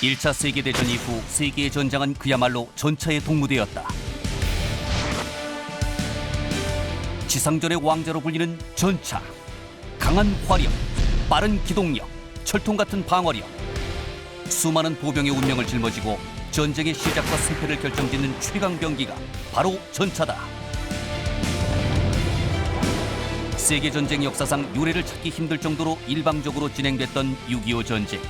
1차 세계대전 이후 세계의 전장은 그야말로 전차의 동무대였다. 지상전의 왕자로 불리는 전차. 강한 화력, 빠른 기동력, 철통 같은 방어력. 수많은 보병의 운명을 짊어지고 전쟁의 시작과 승패를 결정짓는 최강병기가 바로 전차다. 세계전쟁 역사상 유례를 찾기 힘들 정도로 일방적으로 진행됐던 6.25 전쟁.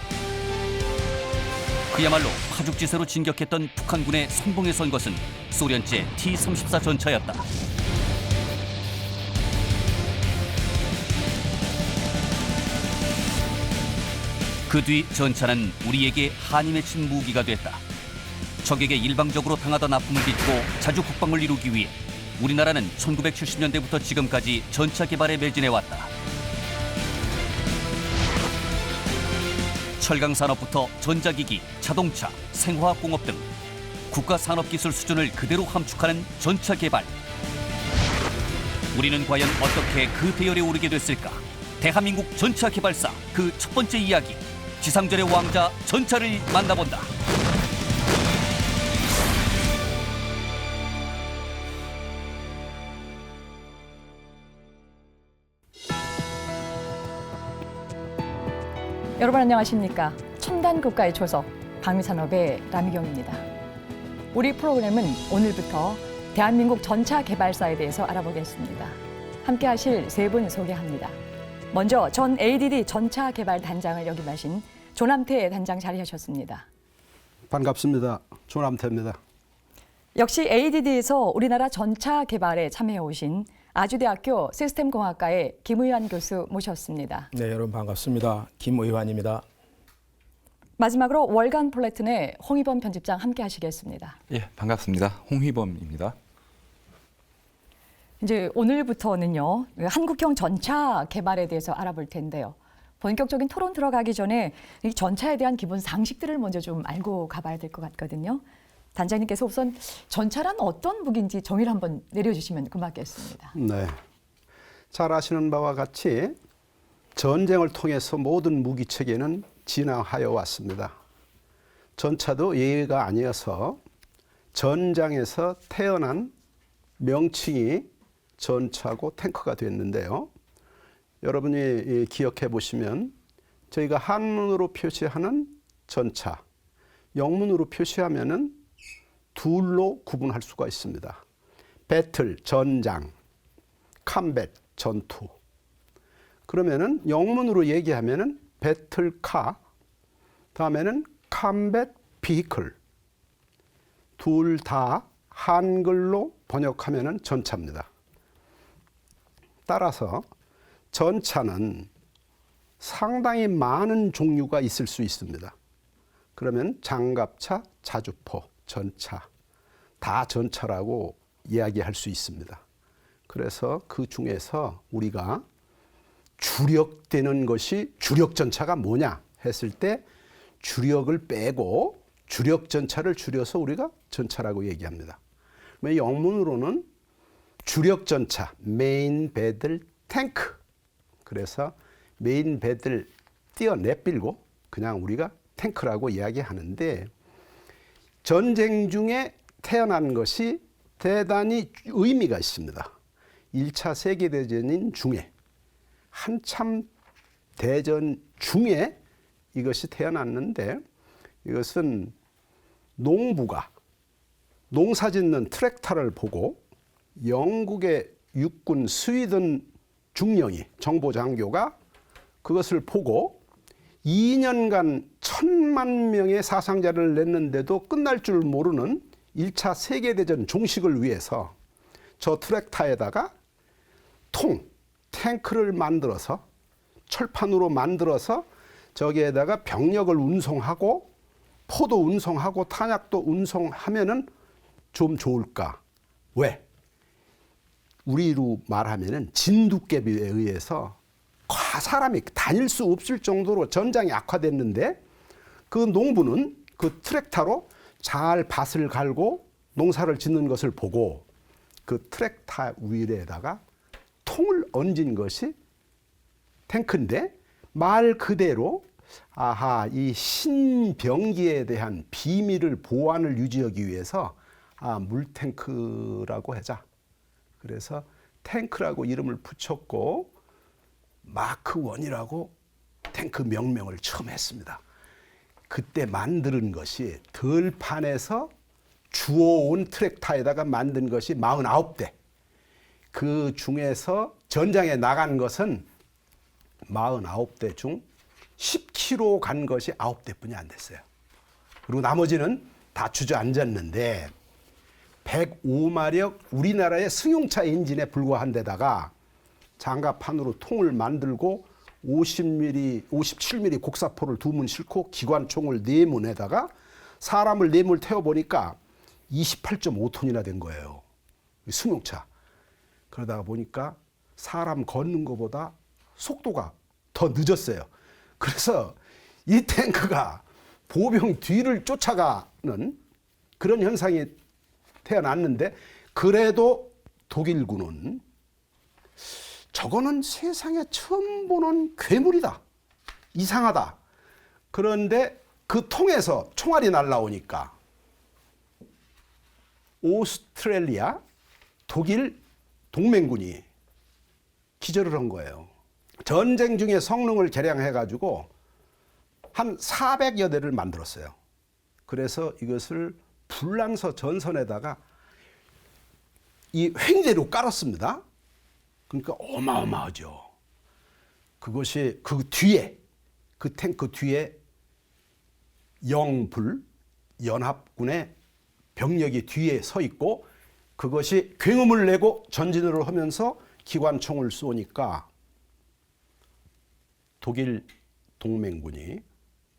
그야말로 파죽지세로 진격했던 북한군의 선봉에 선 것은 소련제 T-34 전차였다. 그 뒤 전차는 우리에게 한이 맺힌 무기가 됐다. 적에게 일방적으로 당하던 아픔을 딛고 자주 국방을 이루기 위해 우리나라는 1970년대부터 지금까지 전차 개발에 매진해왔다. 철강 산업부터 전자기기, 자동차, 생화학공업 등 국가 산업기술 수준을 그대로 함축하는 전차 개발. 우리는 과연 어떻게 그 대열에 오르게 됐을까? 대한민국 전차 개발사 그 첫 번째 이야기. 지상전의 왕자 전차를 만나본다. 여러분 안녕하십니까? 첨단 국가의 초석 방위산업의 남희경입니다. 우리 프로그램은 오늘부터 대한민국 전차 개발사에 대해서 알아보겠습니다. 함께 하실 세 분 소개합니다. 먼저 전 ADD 전차 개발 단장을 역임하신 조남태 단장 자리하셨습니다. 반갑습니다. 조남태입니다. 역시 ADD에서 우리나라 전차 개발에 참여해 오신 아주대학교 시스템공학과의 김의환 교수 모셨습니다. 네, 여러분 반갑습니다. 김의환입니다. 마지막으로 월간 플래툰의 홍희범 편집장 함께 하시겠습니다. 예, 반갑습니다. 홍희범입니다. 이제 오늘부터는요, 한국형 전차 개발에 대해서 알아볼 텐데요. 본격적인 토론 들어가기 전에 이 전차에 대한 기본 상식들을 먼저 좀 알고 가봐야 될 것 같거든요. 단장님께서 우선 전차란 어떤 무기인지 정의를 한번 내려주시면 고맙겠습니다. 네, 잘 아시는 바와 같이 전쟁을 통해서 모든 무기 체계는 진화하여 왔습니다. 전차도 예외가 아니어서 전장에서 태어난 명칭이 전차고 탱크가 됐는데요. 여러분이 기억해 보시면 저희가 한문으로 표시하는 전차, 영문으로 표시하면은 둘로 구분할 수가 있습니다. 배틀, 전장, 컴뱃, 전투. 그러면은 영문으로 얘기하면은 배틀카, 다음에는 컴뱃 비클. 둘 다 한글로 번역하면은 전차입니다. 따라서 전차는 상당히 많은 종류가 있을 수 있습니다. 그러면 장갑차, 자주포, 전차, 다 전차라고 이야기할 수 있습니다. 그래서 그 중에서 우리가 주력되는 것이 주력전차가 뭐냐 했을 때 주력을 빼고 주력전차를 줄여서 우리가 전차라고 얘기합니다. 영문으로는 주력전차, 메인 배틀 탱크. 그래서 메인 배틀 띄어내밀고 그냥 우리가 탱크라고 이야기하는데 전쟁 중에 태어난 것이 대단히 의미가 있습니다. 1차 세계대전인 중에 한참 대전 중에 이것이 태어났는데 이것은 농부가 농사짓는 트랙터를 보고 영국의 육군 스위든 중령이 정보장교가 그것을 보고 2년간 1,000만 명의 사상자를 냈는데도 끝날 줄 모르는 1차 세계대전 종식을 위해서 저 트랙터에다가 탱크를 만들어서 철판으로 만들어서 저기에다가 병력을 운송하고 포도 운송하고 탄약도 운송하면은 좀 좋을까? 왜? 우리로 말하면은 진돗개비에 의해서 사람이 다닐 수 없을 정도로 전장이 악화됐는데 그 농부는 그 트랙터로 잘 밭을 갈고 농사를 짓는 것을 보고 그 트랙터 위에다가 통을 얹은 것이 탱크인데 말 그대로 아하, 이 신병기에 대한 비밀을 보안을 유지하기 위해서 물탱크라고 하자. 그래서 탱크라고 이름을 붙였고 마크 1이라고 탱크 명명을 처음 했습니다. 그때 만드는 것이 들판에서 주워온 트랙터에다가 만든 것이 49대. 그 중에서 전장에 나간 것은 49대 중 10km 간 것이 9대뿐이 안 됐어요. 그리고 나머지는 다 주저앉았는데 105마력 우리나라의 승용차 엔진에 불과한 데다가 장갑판으로 통을 만들고 50mm, 57mm 곡사포를 2문 싣고 기관총을 4문에다가 사람을 4문 태워보니까 28.5톤이나 된 거예요. 승용차. 그러다가 보니까 사람 걷는 것보다 속도가 더 늦었어요. 그래서 이 탱크가 보병 뒤를 쫓아가는 그런 현상이 태어났는데, 그래도 독일군은 저거는 세상에 처음 보는 괴물이다. 이상하다. 그런데 그 통에서 총알이 날라오니까 오스트레일리아, 독일 동맹군이 기절을 한 거예요. 전쟁 중에 성능을 개량해가지고 한 400여 대를 만들었어요. 그래서 이것을 불란서 전선에다가 이 횡대로 깔았습니다. 그러니까 어마어마하죠. 그것이 그 뒤에, 그 탱크 뒤에 영불 연합군의 병력이 뒤에 서 있고, 그것이 굉음을 내고 전진을 하면서 기관총을 쏘니까 독일 동맹군이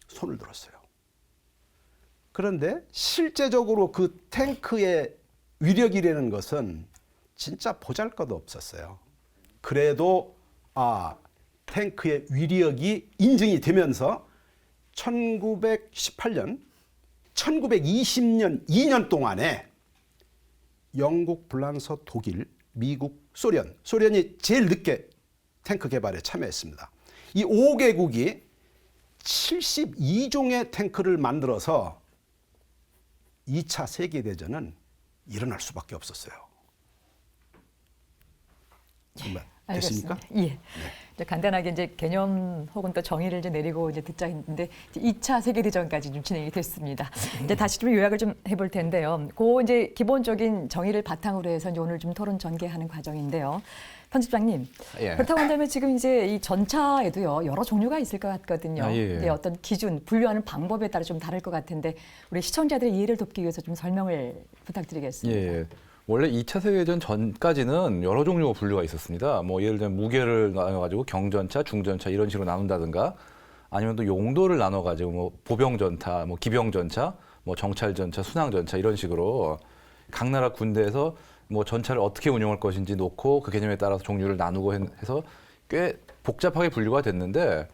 손을 들었어요. 그런데 실제적으로 그 탱크의 위력이라는 것은 진짜 보잘것없었어요. 그래도 탱크의 위력이 인증이 되면서 1918년, 1920년 2년 동안에 영국, 불란서, 독일, 미국, 소련이 제일 늦게 탱크 개발에 참여했습니다. 이 5개국이 72종의 탱크를 만들어서 2차 세계대전은 일어날 수밖에 없었어요. 정말 됐습니까? 알겠습니다. 예. 이제 간단하게 이제 개념 혹은 또 정의를 이제 내리고 이제 듣자 했는데 2차 세계대전까지 좀 진행이 됐습니다. 이제 다시 좀 요약을 좀 해볼 텐데요. 그 이제 기본적인 정의를 바탕으로 해서 이제 오늘 좀 토론 전개하는 과정인데요. 편집장님, 예. 그렇다고 한다면 지금 이제 이 전차에도요 여러 종류가 있을 것 같거든요. 예. 이제 어떤 기준, 분류하는 방법에 따라 좀 다를 것 같은데 우리 시청자들의 이해를 돕기 위해서 좀 설명을 부탁드리겠습니다. 예. 원래 2차 세계대전 전까지는 여러 종류의 분류가 있었습니다. 뭐 예를 들면 무게를 나눠가지고 경전차, 중전차 이런 식으로 나눈다든가, 아니면 또 용도를 나눠가지고 뭐 보병전차, 뭐 기병전차, 뭐 정찰전차, 순항전차 이런 식으로 각 나라 군대에서 뭐 전차를 어떻게 운용할 것인지 놓고 그 개념에 따라서 종류를 나누고 해서 꽤 복잡하게 분류가 됐는데,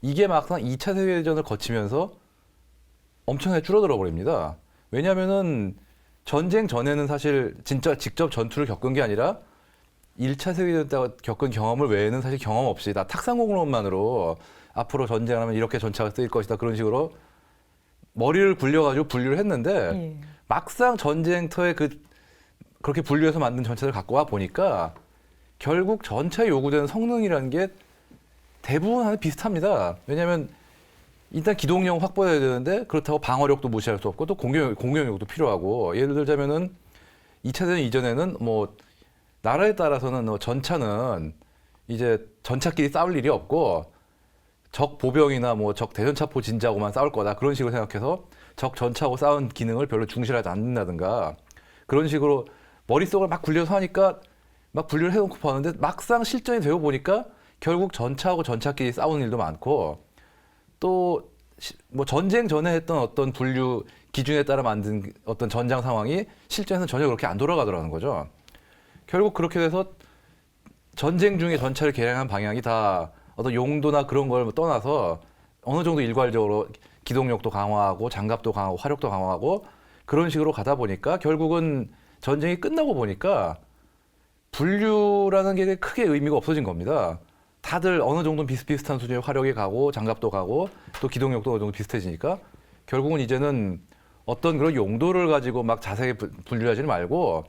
이게 막상 2차 세계대전을 거치면서 엄청나게 줄어들어 버립니다. 왜냐하면은 전쟁 전에는 사실 진짜 직접 전투를 겪은 게 아니라 1차 세계대전 때 겪은 경험을 외에는 사실 경험 없이 다 탁상공론만으로 앞으로 전쟁을 하면 이렇게 전차가 쓰일 것이다 그런 식으로 머리를 굴려가지고 분류를 했는데, 막상 전쟁터에 그렇게 분류해서 만든 전차를 갖고 와 보니까 결국 전차에 요구되는 성능이라는 게 대부분 비슷합니다. 왜냐하면 일단 기동력 확보해야 되는데, 그렇다고 방어력도 무시할 수 없고 또 공격력도 필요하고, 예를 들자면은 2차 대전 이전에는 뭐 나라에 따라서는 전차는 이제 전차끼리 싸울 일이 없고 적 보병이나 뭐 적 대전차포 진지하고만 싸울 거다 그런 식으로 생각해서 적 전차하고 싸운 기능을 별로 중시하지 않는다든가, 그런 식으로 머릿속을 막 굴려서 하니까 막 분류를 해놓고 보는데, 막상 실전이 되어 보니까 결국 전차하고 전차끼리 싸우는 일도 많고, 또 뭐 전쟁 전에 했던 어떤 분류 기준에 따라 만든 어떤 전장 상황이 실전에서는 전혀 그렇게 안 돌아가더라는 거죠. 결국 그렇게 돼서 전쟁 중에 전차를 개량한 방향이 다 어떤 용도나 그런 걸 떠나서 어느 정도 일괄적으로 기동력도 강화하고 장갑도 강화하고 화력도 강화하고 그런 식으로 가다 보니까 결국은 전쟁이 끝나고 보니까 분류라는 게 크게 의미가 없어진 겁니다. 다들 어느 정도 비슷비슷한 수준의 화력이 가고 장갑도 가고 또 기동력도 어느 정도 비슷해지니까 결국은 이제는 어떤 그런 용도를 가지고 막 자세히 분류하지는 말고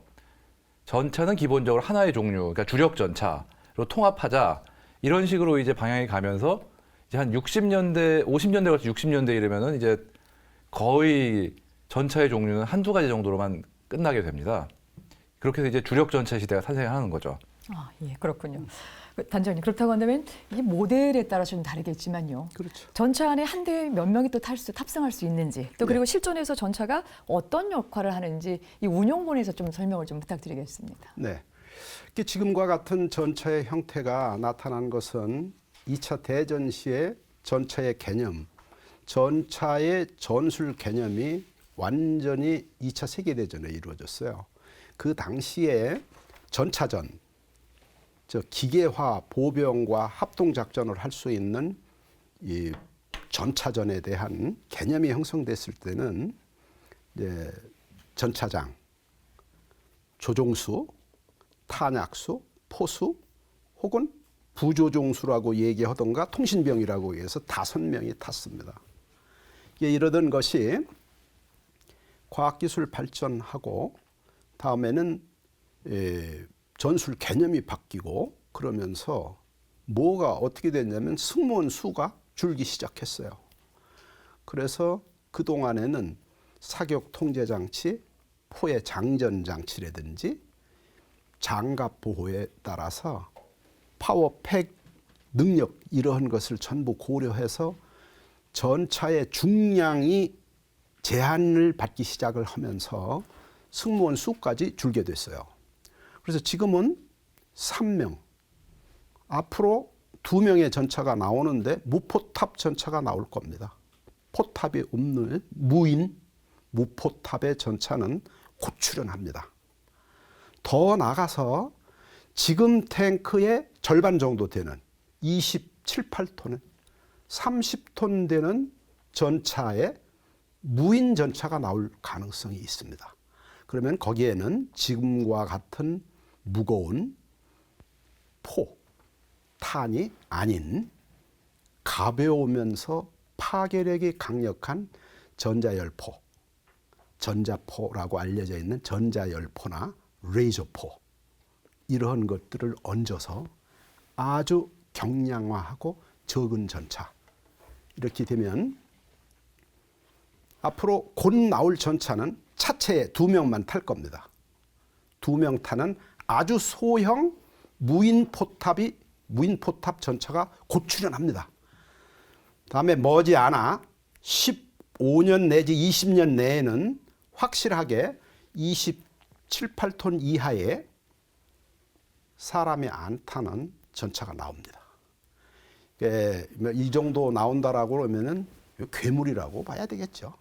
전차는 기본적으로 하나의 종류, 그러니까 주력 전차로 통합하자 이런 식으로 이제 방향이 가면서 이제 한 60년대, 50년대 같이 60년대 이러면은 이제 거의 전차의 종류는 한두 가지 정도로만 끝나게 됩니다. 그렇게 해서 이제 주력 전차 시대가 탄생하는 거죠. 아, 예, 그렇군요. 단장님, 그렇다고 한다면 이 모델에 따라 좀 다르겠지만요. 그렇죠. 전차 안에 한 대에 몇 명이 또 탑승할 수 있는지, 또 그리고 실전에서 전차가 어떤 역할을 하는지 이 운용본에서 좀 설명을 좀 부탁드리겠습니다. 네. 지금과 같은 전차의 형태가 나타난 것은 2차 대전 시에 전차의 개념, 전차의 전술 개념이 완전히 2차 세계대전에 이루어졌어요. 그 당시에 전차전, 기계화 보병과 합동작전을 할 수 있는 이 전차전에 대한 개념이 형성됐을 때는 이제 전차장, 조종수, 탄약수, 포수 혹은 부조종수라고 얘기하던가 통신병이라고 해서 5명이 탔습니다. 이러던 것이 과학기술 발전하고 다음에는 전술 개념이 바뀌고 그러면서 뭐가 어떻게 됐냐면 승무원 수가 줄기 시작했어요. 그래서 그동안에는 사격 통제 장치, 포의 장전 장치라든지 장갑 보호에 따라서 파워팩 능력 이러한 것을 전부 고려해서 전차의 중량이 제한을 받기 시작을 하면서 승무원 수까지 줄게 됐어요. 그래서 지금은 3명, 앞으로 2명의 전차가 나오는데 무포탑 전차가 나올 겁니다. 포탑이 없는 무인, 무포탑의 전차는 곧 출현합니다. 더 나가서 지금 탱크의 절반 정도 되는 27, 8톤, 30톤 되는 전차에 무인 전차가 나올 가능성이 있습니다. 그러면 거기에는 지금과 같은 무거운 포, 탄이 아닌 가벼우면서 파괴력이 강력한 전자열포, 전자포라고 알려져 있는 전자열포나 레이저포 이러한 것들을 얹어서 아주 경량화하고 적은 전차 이렇게 되면 앞으로 곧 나올 전차는 차체에 2명만 탈 겁니다. 2명 타는 아주 소형 무인 포탑 전차가 곧 출현합니다. 다음에 머지않아 15년 내지 20년 내에는 확실하게 27, 8톤 이하의 사람이 안 타는 전차가 나옵니다. 이 정도 나온다라고 그러면은 괴물이라고 봐야 되겠죠.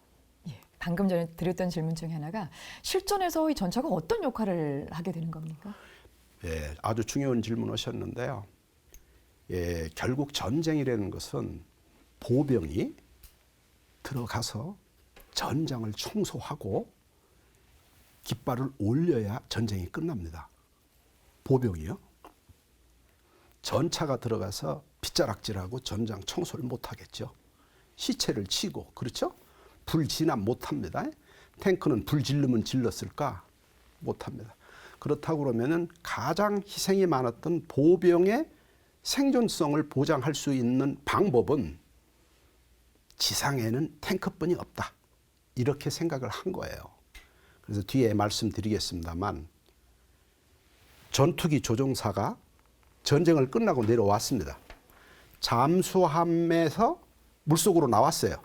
예, 방금 전에 드렸던 질문 중에 하나가 실전에서 이 전차가 어떤 역할을 하게 되는 겁니까? 예, 아주 중요한 질문하셨는데요. 예, 결국 전쟁이라는 것은 보병이 들어가서 전장을 청소하고 깃발을 올려야 전쟁이 끝납니다. 보병이요. 전차가 들어가서 빗자락질하고 전장 청소를 못하겠죠. 시체를 치고 그렇죠? 불 진압 못합니다. 탱크는 불 질르면 질렀을까? 못합니다. 그렇다고 그러면은 가장 희생이 많았던 보병의 생존성을 보장할 수 있는 방법은 지상에는 탱크뿐이 없다. 이렇게 생각을 한 거예요. 그래서 뒤에 말씀드리겠습니다만 전투기 조종사가 전쟁을 끝나고 내려왔습니다. 잠수함에서 물속으로 나왔어요.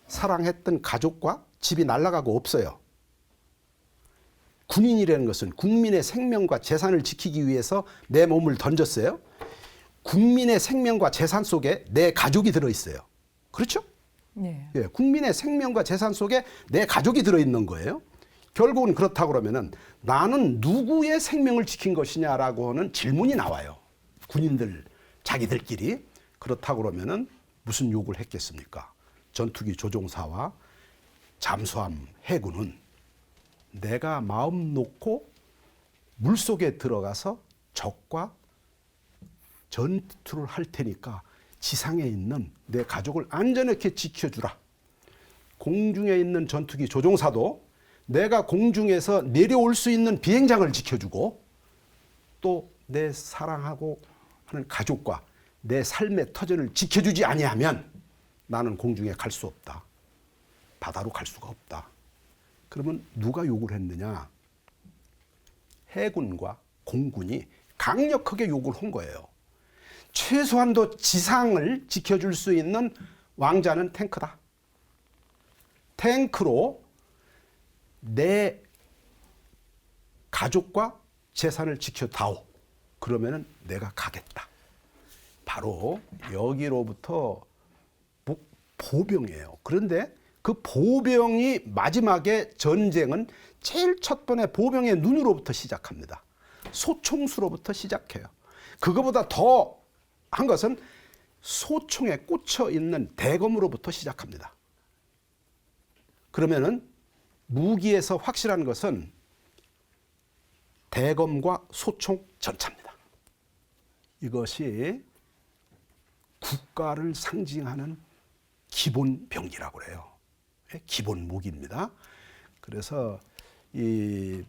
사랑했던 가족과 집이 날아가고 없어요. 군인이라는 것은 국민의 생명과 재산을 지키기 위해서 내 몸을 던졌어요. 국민의 생명과 재산 속에 내 가족이 들어있어요. 그렇죠? 네. 예, 국민의 생명과 재산 속에 내 가족이 들어있는 거예요. 결국은 그렇다고 그러면은 나는 누구의 생명을 지킨 것이냐라고 하는 질문이 나와요. 군인들 자기들끼리. 그렇다고 그러면은 무슨 욕을 했겠습니까? 전투기 조종사와 잠수함 해군은 내가 마음 놓고 물속에 들어가서 적과 전투를 할 테니까 지상에 있는 내 가족을 안전하게 지켜주라. 공중에 있는 전투기 조종사도 내가 공중에서 내려올 수 있는 비행장을 지켜주고 또 내 사랑하고 하는 가족과 내 삶의 터전을 지켜주지 아니하면 나는 공중에 갈 수 없다. 바다로 갈 수가 없다. 그러면 누가 요구를 했느냐? 해군과 공군이 강력하게 요구를 한 거예요. 최소한도 지상을 지켜줄 수 있는 왕자는 탱크다. 탱크로 내 가족과 재산을 지켜다오. 그러면은 내가 가겠다. 바로 여기로부터 보병이에요. 그런데 그 보병이 마지막에 전쟁은 제일 첫 번에 보병의 눈으로부터 시작합니다. 소총수로부터 시작해요. 그거보다 더 한 것은 소총에 꽂혀 있는 대검으로부터 시작합니다. 그러면은 무기에서 확실한 것은 대검과 소총 전차입니다. 이것이 국가를 상징하는 기본 병기라고 그래요. 기본 무기입니다. 그래서 이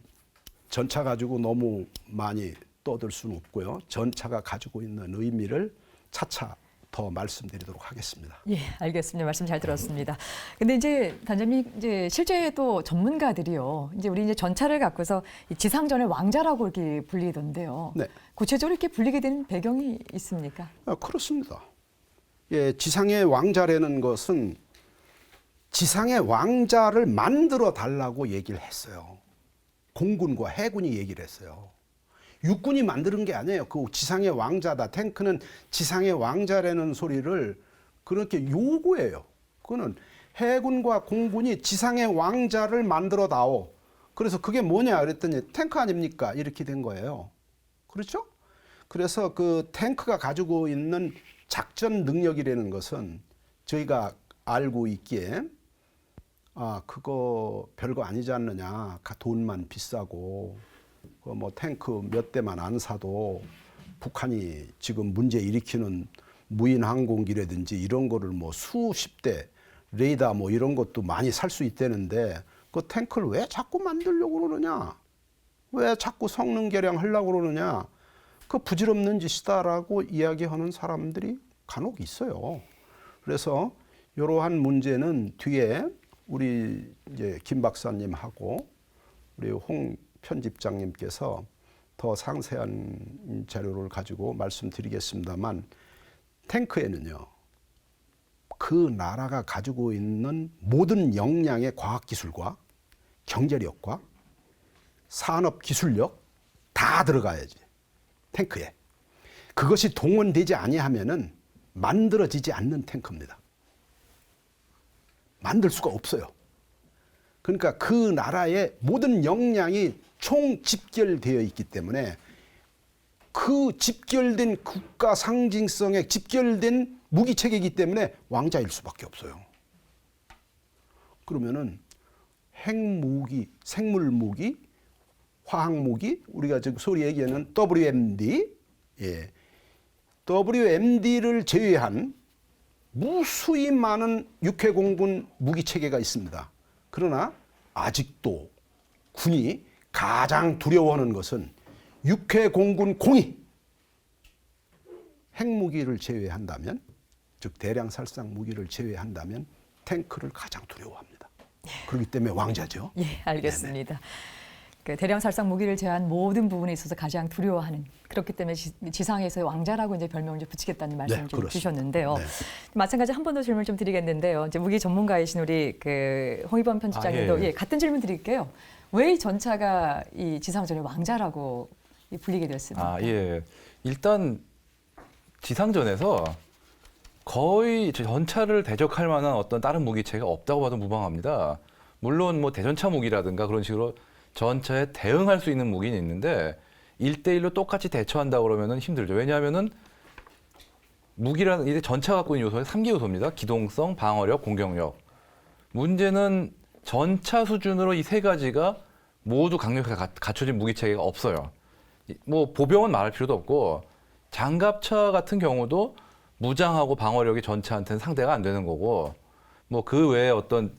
전차 가지고 너무 많이 떠들 수는 없고요. 전차가 가지고 있는 의미를 차차 더 말씀드리도록 하겠습니다. 예, 알겠습니다. 말씀 잘 들었습니다. 근데 이제 단장님 이제 실제 또 전문가들이요. 이제 우리 이제 전차를 갖고서 이 지상전의 왕자라고 이렇게 불리던데요. 네. 구체적으로 이렇게 불리게 된 배경이 있습니까? 그렇습니다. 예, 지상의 왕자라는 것은 지상의 왕자를 만들어 달라고 얘기를 했어요. 공군과 해군이 얘기를 했어요. 육군이 만드는 게 아니에요. 그 지상의 왕자다. 탱크는 지상의 왕자라는 소리를 그렇게 요구해요. 그거는 해군과 공군이 지상의 왕자를 만들어 다오. 그래서 그게 뭐냐 그랬더니 탱크 아닙니까? 이렇게 된 거예요. 그렇죠? 그래서 그 탱크가 가지고 있는 작전 능력이라는 것은 저희가 알고 있기에 그거 별거 아니지 않느냐. 돈만 비싸고 뭐 탱크 몇 대만 안 사도 북한이 지금 문제 일으키는 무인 항공기라든지 이런 거를 뭐 수십 대 레이더 뭐 이런 것도 많이 살 수 있다는데 그 탱크를 왜 자꾸 만들려고 그러느냐? 왜 자꾸 성능 개량하려고 그러느냐? 그 부질없는 짓이다라고 이야기하는 사람들이 간혹 있어요. 그래서 이러한 문제는 뒤에 우리 이제 김 박사님하고 우리 홍 편집장님께서 더 상세한 자료를 가지고 말씀드리겠습니다만 탱크에는요. 그 나라가 가지고 있는 모든 역량의 과학기술과 경제력과 산업기술력 다 들어가야지. 탱크에. 그것이 동원되지 아니하면은 만들어지지 않는 탱크입니다. 만들 수가 없어요. 그러니까 그 나라의 모든 역량이 총 집결되어 있기 때문에 그 집결된 국가 상징성에 집결된 무기 체계이기 때문에 왕자일 수밖에 없어요. 그러면은 핵무기, 생물무기, 화학무기, 우리가 지금 소리 얘기하는 WMD, 예, WMD를 제외한 무수히 많은 육해공군 무기 체계가 있습니다. 그러나 아직도 군이 가장 두려워하는 것은 육해공군 공이 핵무기를 제외한다면, 즉 대량 살상 무기를 제외한다면 탱크를 가장 두려워합니다. 그렇기 때문에 왕자죠. 예, 알겠습니다. 그 대량 살상 무기를 제한 모든 부분에 있어서 가장 두려워하는, 그렇기 때문에 지상에서의 왕자라고 이제 별명을 이제 붙이겠다는 말씀을 좀 주셨는데요. 네. 마찬가지 한 번 더 질문 좀 드리겠는데요. 이제 무기 전문가이신 우리 그 홍희범 편집장님도 예. 예, 같은 질문 드릴게요. 왜 이 전차가 이 지상전의 왕자라고 불리게 되었습니까? 예. 일단 지상전에서 거의 전차를 대적할 만한 어떤 다른 무기체가 없다고 봐도 무방합니다. 물론 뭐 대전차 무기라든가 그런 식으로 전차에 대응할 수 있는 무기는 있는데 1대1로 똑같이 대처한다 그러면은 힘들죠. 왜냐하면은 무기라는 이제 전차 갖고 있는 요소는 3개 요소입니다. 기동성, 방어력, 공격력. 문제는 전차 수준으로 이 세 가지가 모두 강력하게 갖춰진 무기 체계가 없어요. 뭐 보병은 말할 필요도 없고 장갑차 같은 경우도 무장하고 방어력이 전차한테는 상대가 안 되는 거고 뭐 그 외에 어떤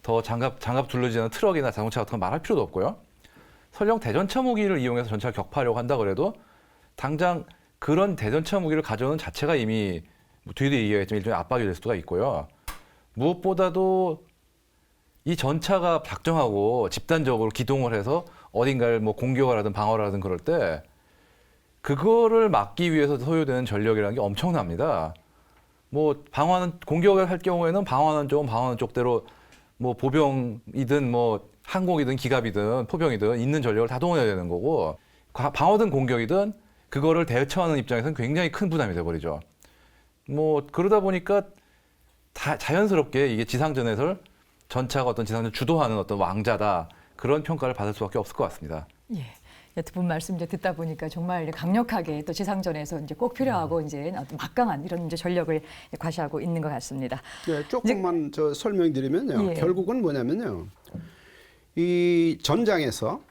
더 장갑 둘러지는 트럭이나 자동차 같은 거 말할 필요도 없고요. 설령 대전차 무기를 이용해서 전차를 격파하려고 한다 그래도 당장 그런 대전차 무기를 가져오는 자체가 이미 뭐 뒤에도 얘기하겠지만 일종의 압박이 될 수가 있고요. 무엇보다도 이 전차가 작정하고 집단적으로 기동을 해서 어딘가를 뭐 공격을 하든 방어를 하든 그럴 때 그거를 막기 위해서 소요되는 전력이라는 게 엄청납니다. 뭐 방어하는 공격을 할 경우에는 방어하는 쪽은 방어하는 쪽대로 뭐 보병이든 뭐 항공이든 기갑이든 포병이든 있는 전력을 다 동원해야 되는 거고 방어든 공격이든 그거를 대처하는 입장에서는 굉장히 큰 부담이 돼버리죠. 뭐 그러다 보니까 자연스럽게 이게 지상전에서 전차가 어떤 지상전 주도하는 어떤 왕자다 그런 평가를 받을 수밖에 없을 것 같습니다. 예. 두 분 말씀 이제 듣다 보니까 정말 강력하게 또 지상전에서 이제 꼭 필요하고 이제 어떤 막강한 이런 이제 전력을 과시하고 있는 것 같습니다. 네, 조금만 저 설명드리면요. 예. 결국은 뭐냐면요. 이 전장에서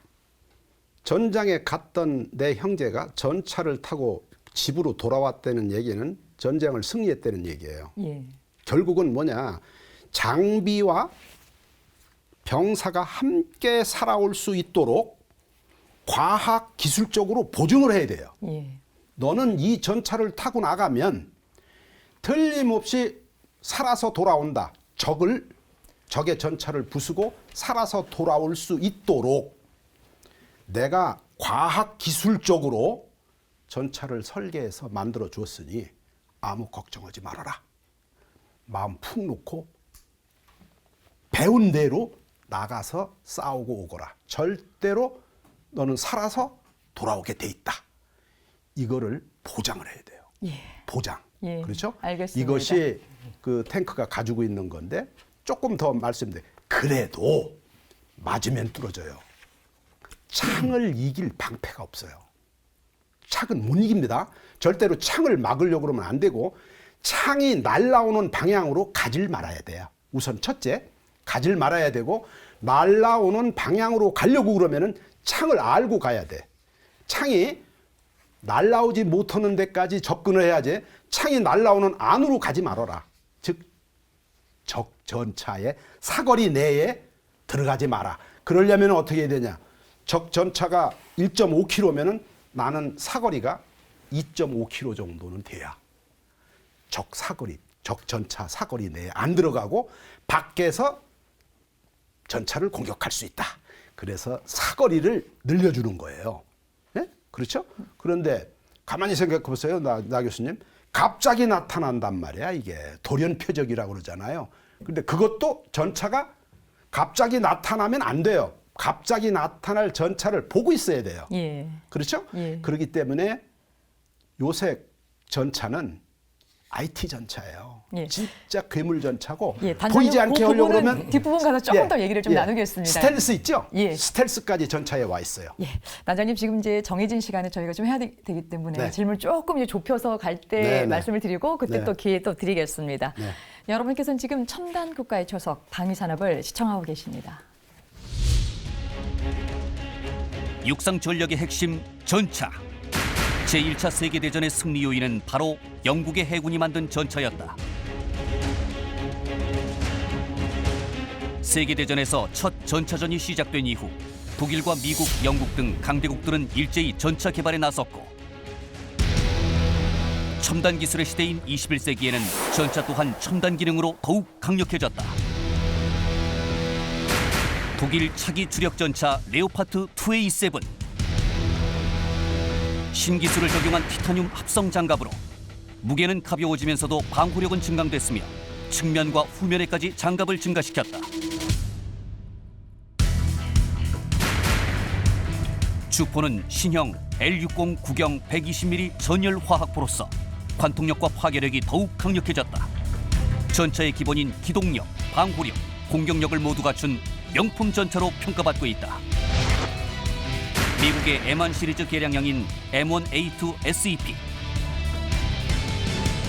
전장에 갔던 내 형제가 전차를 타고 집으로 돌아왔다는 얘기는 전쟁을 승리했다는 얘기예요. 예. 결국은 뭐냐. 장비와 병사가 함께 살아올 수 있도록 과학 기술적으로 보증을 해야 돼요. 예. 너는 이 전차를 타고 나가면 틀림없이 살아서 돌아온다. 적의 전차를 부수고 살아서 돌아올 수 있도록 내가 과학 기술적으로 전차를 설계해서 만들어 주었으니 아무 걱정하지 말아라. 마음 푹 놓고 배운 대로 나가서 싸우고 오거라. 절대로 너는 살아서 돌아오게 돼 있다. 이거를 보장을 해야 돼요. 예. 보장. 예, 그렇죠? 알겠습니다. 이것이 그 탱크가 가지고 있는 건데 조금 더 말씀드려요. 그래도 맞으면 뚫어져요. 창을 이길 방패가 없어요. 창은 못 이깁니다. 절대로 창을 막으려고 그러면 안 되고 창이 날아오는 방향으로 가질 말아야 돼요. 우선 첫째, 가질 말아야 되고 날아오는 방향으로 가려고 그러면은 창을 알고 가야 돼. 창이 날아오지 못하는 데까지 접근을 해야지 창이 날아오는 안으로 가지 말아라. 즉, 적 전차의 사거리 내에 들어가지 마라. 그러려면 어떻게 해야 되냐. 적 전차가 1.5km면은 나는 사거리가 2.5km 정도는 돼야 적 전차 사거리 내에 안 들어가고 밖에서 전차를 공격할 수 있다. 그래서 사거리를 늘려주는 거예요. 네? 그렇죠? 그런데 가만히 생각해 보세요. 나 교수님. 갑자기 나타난단 말이야. 이게 돌연표적이라고 그러잖아요. 근데 그것도 전차가 갑자기 나타나면 안 돼요. 갑자기 나타날 전차를 보고 있어야 돼요. 예. 그렇죠? 예. 그렇기 때문에 요새 전차는 IT 전차예요. 예. 진짜 괴물 전차고 예, 단장님, 보이지 않게 그 하려고 부분은 그러면 뒷부분 가서 조금 더 얘기를 좀 나누겠습니다. 스텔스 있죠? 예. 스텔스까지 전차에 와 있어요. 예, 단장님 지금 이제 정해진 시간에 저희가 좀 해야 되기 때문에 네. 질문 조금 이제 좁혀서 갈 때 네, 네. 말씀을 드리고 그때 네. 또 기회 또 드리겠습니다. 네. 여러분께서는 지금 첨단 국가의 초석 방위산업을 시청하고 계십니다. 육상 전력의 핵심 전차. 제1차 세계대전의 승리 요인은 바로 영국의 해군이 만든 전차였다. 세계대전에서 첫 전차전이 시작된 이후 독일과 미국, 영국 등 강대국들은 일제히 전차 개발에 나섰고 첨단 기술의 시대인 21세기에는 전차 또한 첨단 기능으로 더욱 강력해졌다. 독일 차기 주력 전차 레오파트 2A7. 신기술을 적용한 티타늄 합성 장갑으로 무게는 가벼워지면서도 방호력은 증강됐으며 측면과 후면에까지 장갑을 증가시켰다. 주포는 신형 L60 구경 120mm 전열 화학포로서 관통력과 파괴력이 더욱 강력해졌다. 전차의 기본인 기동력, 방호력, 공격력을 모두 갖춘 명품 전차로 평가받고 있다. 미국의 M1 시리즈 개량형인 M1A2 SEP.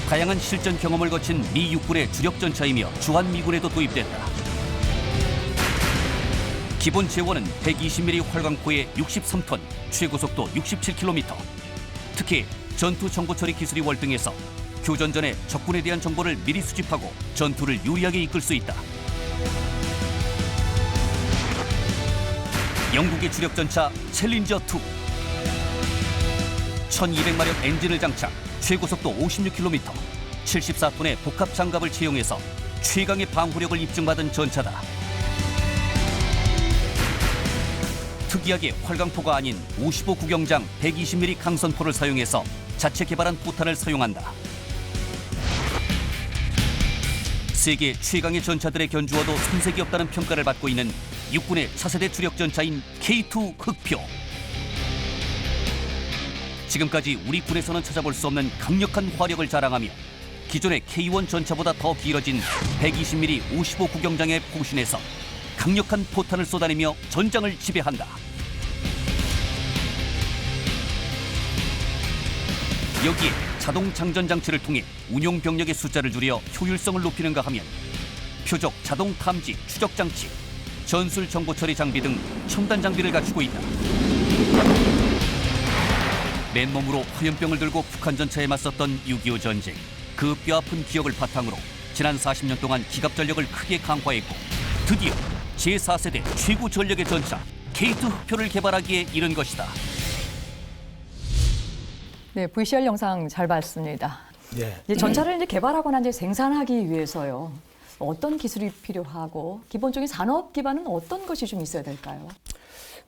다양한 실전 경험을 거친 미 육군의 주력 전차이며 주한미군에도 도입됐다. 기본 재원은 120mm 활강포에 63톤, 최고속도 67km. 특히 전투 정보 처리 기술이 월등해서 교전 전에 적군에 대한 정보를 미리 수집하고 전투를 유리하게 이끌 수 있다. 영국의 주력 전차 챌린저2. 1200마력 엔진을 장착, 최고 속도 56km, 74톤의 복합 장갑을 채용해서 최강의 방호력을 입증받은 전차다. 특이하게 활강포가 아닌 55 구경장 120mm 강선포를 사용해서 자체 개발한 포탄을 사용한다. 세계 최강의 전차들의 견주어도 손색이 없다는 평가를 받고 있는 육군의 차세대 주력 전차인 K2 흑표. 지금까지 우리 군에서는 찾아볼 수 없는 강력한 화력을 자랑하며 기존의 K1 전차보다 더 길어진 120mm 55 구경장의 포신에서 강력한 포탄을 쏟아내며 전장을 지배한다. 여기에 자동 장전 장치를 통해 운용 병력의 숫자를 줄여 효율성을 높이는가 하면 표적 자동 탐지 추적 장치, 전술 정보 처리 장비 등 첨단 장비를 갖추고 있다. 맨몸으로 화염병을 들고 북한 전차에 맞섰던 6.25 전쟁. 그 뼈아픈 기억을 바탕으로 지난 40년 동안 기갑 전력을 크게 강화했고 드디어 제4세대 최고 전력의 전차 K2 흑표를 개발하기에 이른 것이다. 네, VCR 영상 잘 봤습니다. 예. 이제 전차를 이제 개발하거나 이제 생산하기 위해서요. 어떤 기술이 필요하고 기본적인 산업 기반은 어떤 것이 좀 있어야 될까요?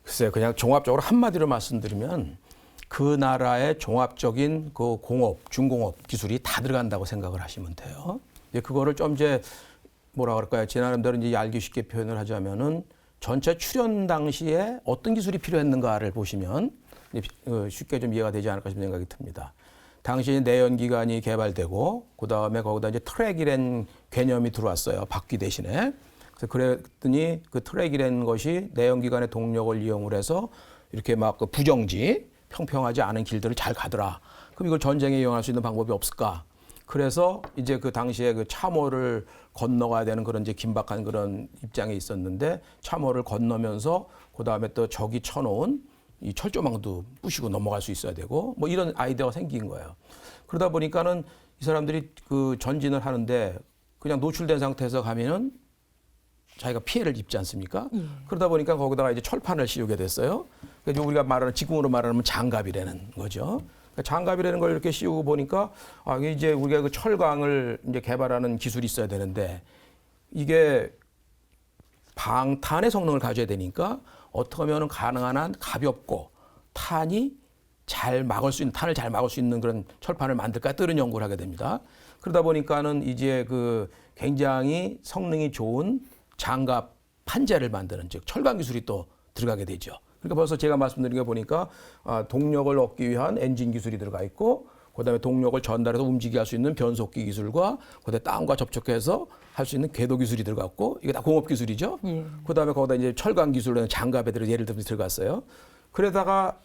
글쎄요, 그냥 종합적으로 한마디로 말씀드리면 그 나라의 종합적인 그 공업, 중공업 기술이 다 들어간다고 생각을 하시면 돼요. 이제 그거를 좀 이제 뭐라 그럴까요? 제 나름대로 이제 알기 쉽게 표현을 하자면은 전체 출현 당시에 어떤 기술이 필요했는가를 보시면 쉽게 좀 이해가 되지 않을까 싶은 생각이 듭니다. 당시 내연기관이 개발되고 그 다음에 거기다 이제 트랙이라는 개념이 들어왔어요. 바퀴 대신에. 그래서 그랬더니 그 트랙이라는 것이 내연기관의 동력을 이용을 해서 이렇게 막 그 부정지, 평평하지 않은 길들을 잘 가더라. 그럼 이걸 전쟁에 이용할 수 있는 방법이 없을까? 그래서 이제 그 당시에 그 참호를 건너가야 되는 그런 이제 긴박한 그런 입장에 있었는데 참호를 건너면서 그 다음에 또 적이 쳐놓은 이 철조망도 부시고 넘어갈 수 있어야 되고 뭐 이런 아이디어가 생긴 거예요. 그러다 보니까는 이 사람들이 그 전진을 하는데 그냥 노출된 상태에서 가면은 자기가 피해를 입지 않습니까? 그러다 보니까 거기다가 이제 철판을 씌우게 됐어요. 그래서 우리가 말하는 지금으로 말하면 장갑이라는 거죠. 그러니까 장갑이라는 걸 이렇게 씌우고 보니까 아 이제 우리가 그 철강을 이제 개발하는 기술이 있어야 되는데 이게 방탄의 성능을 가져야 되니까 어떻게 하면 가능한 한 가볍고 탄이 잘 막을 수 있는 탄을 잘 막을 수 있는 그런 철판을 만들까 이런 연구를 하게 됩니다. 그러다 보니까는 이제 그 굉장히 성능이 좋은 장갑 판재를 만드는 즉 철강 기술이 또 들어가게 되죠. 그러니까 벌써 제가 말씀드린 거 보니까 동력을 얻기 위한 엔진 기술이 들어가 있고 그다음에 동력을 전달해서 움직이게 할 수 있는 변속기 기술과 그다음에 땅과 접촉해서 할 수 있는 궤도 기술이 들어갔고 이게 다 공업 기술이죠. 그다음에 거기다 이제 철강 기술은 장갑에 예를 들면 들어갔어요. 그러다가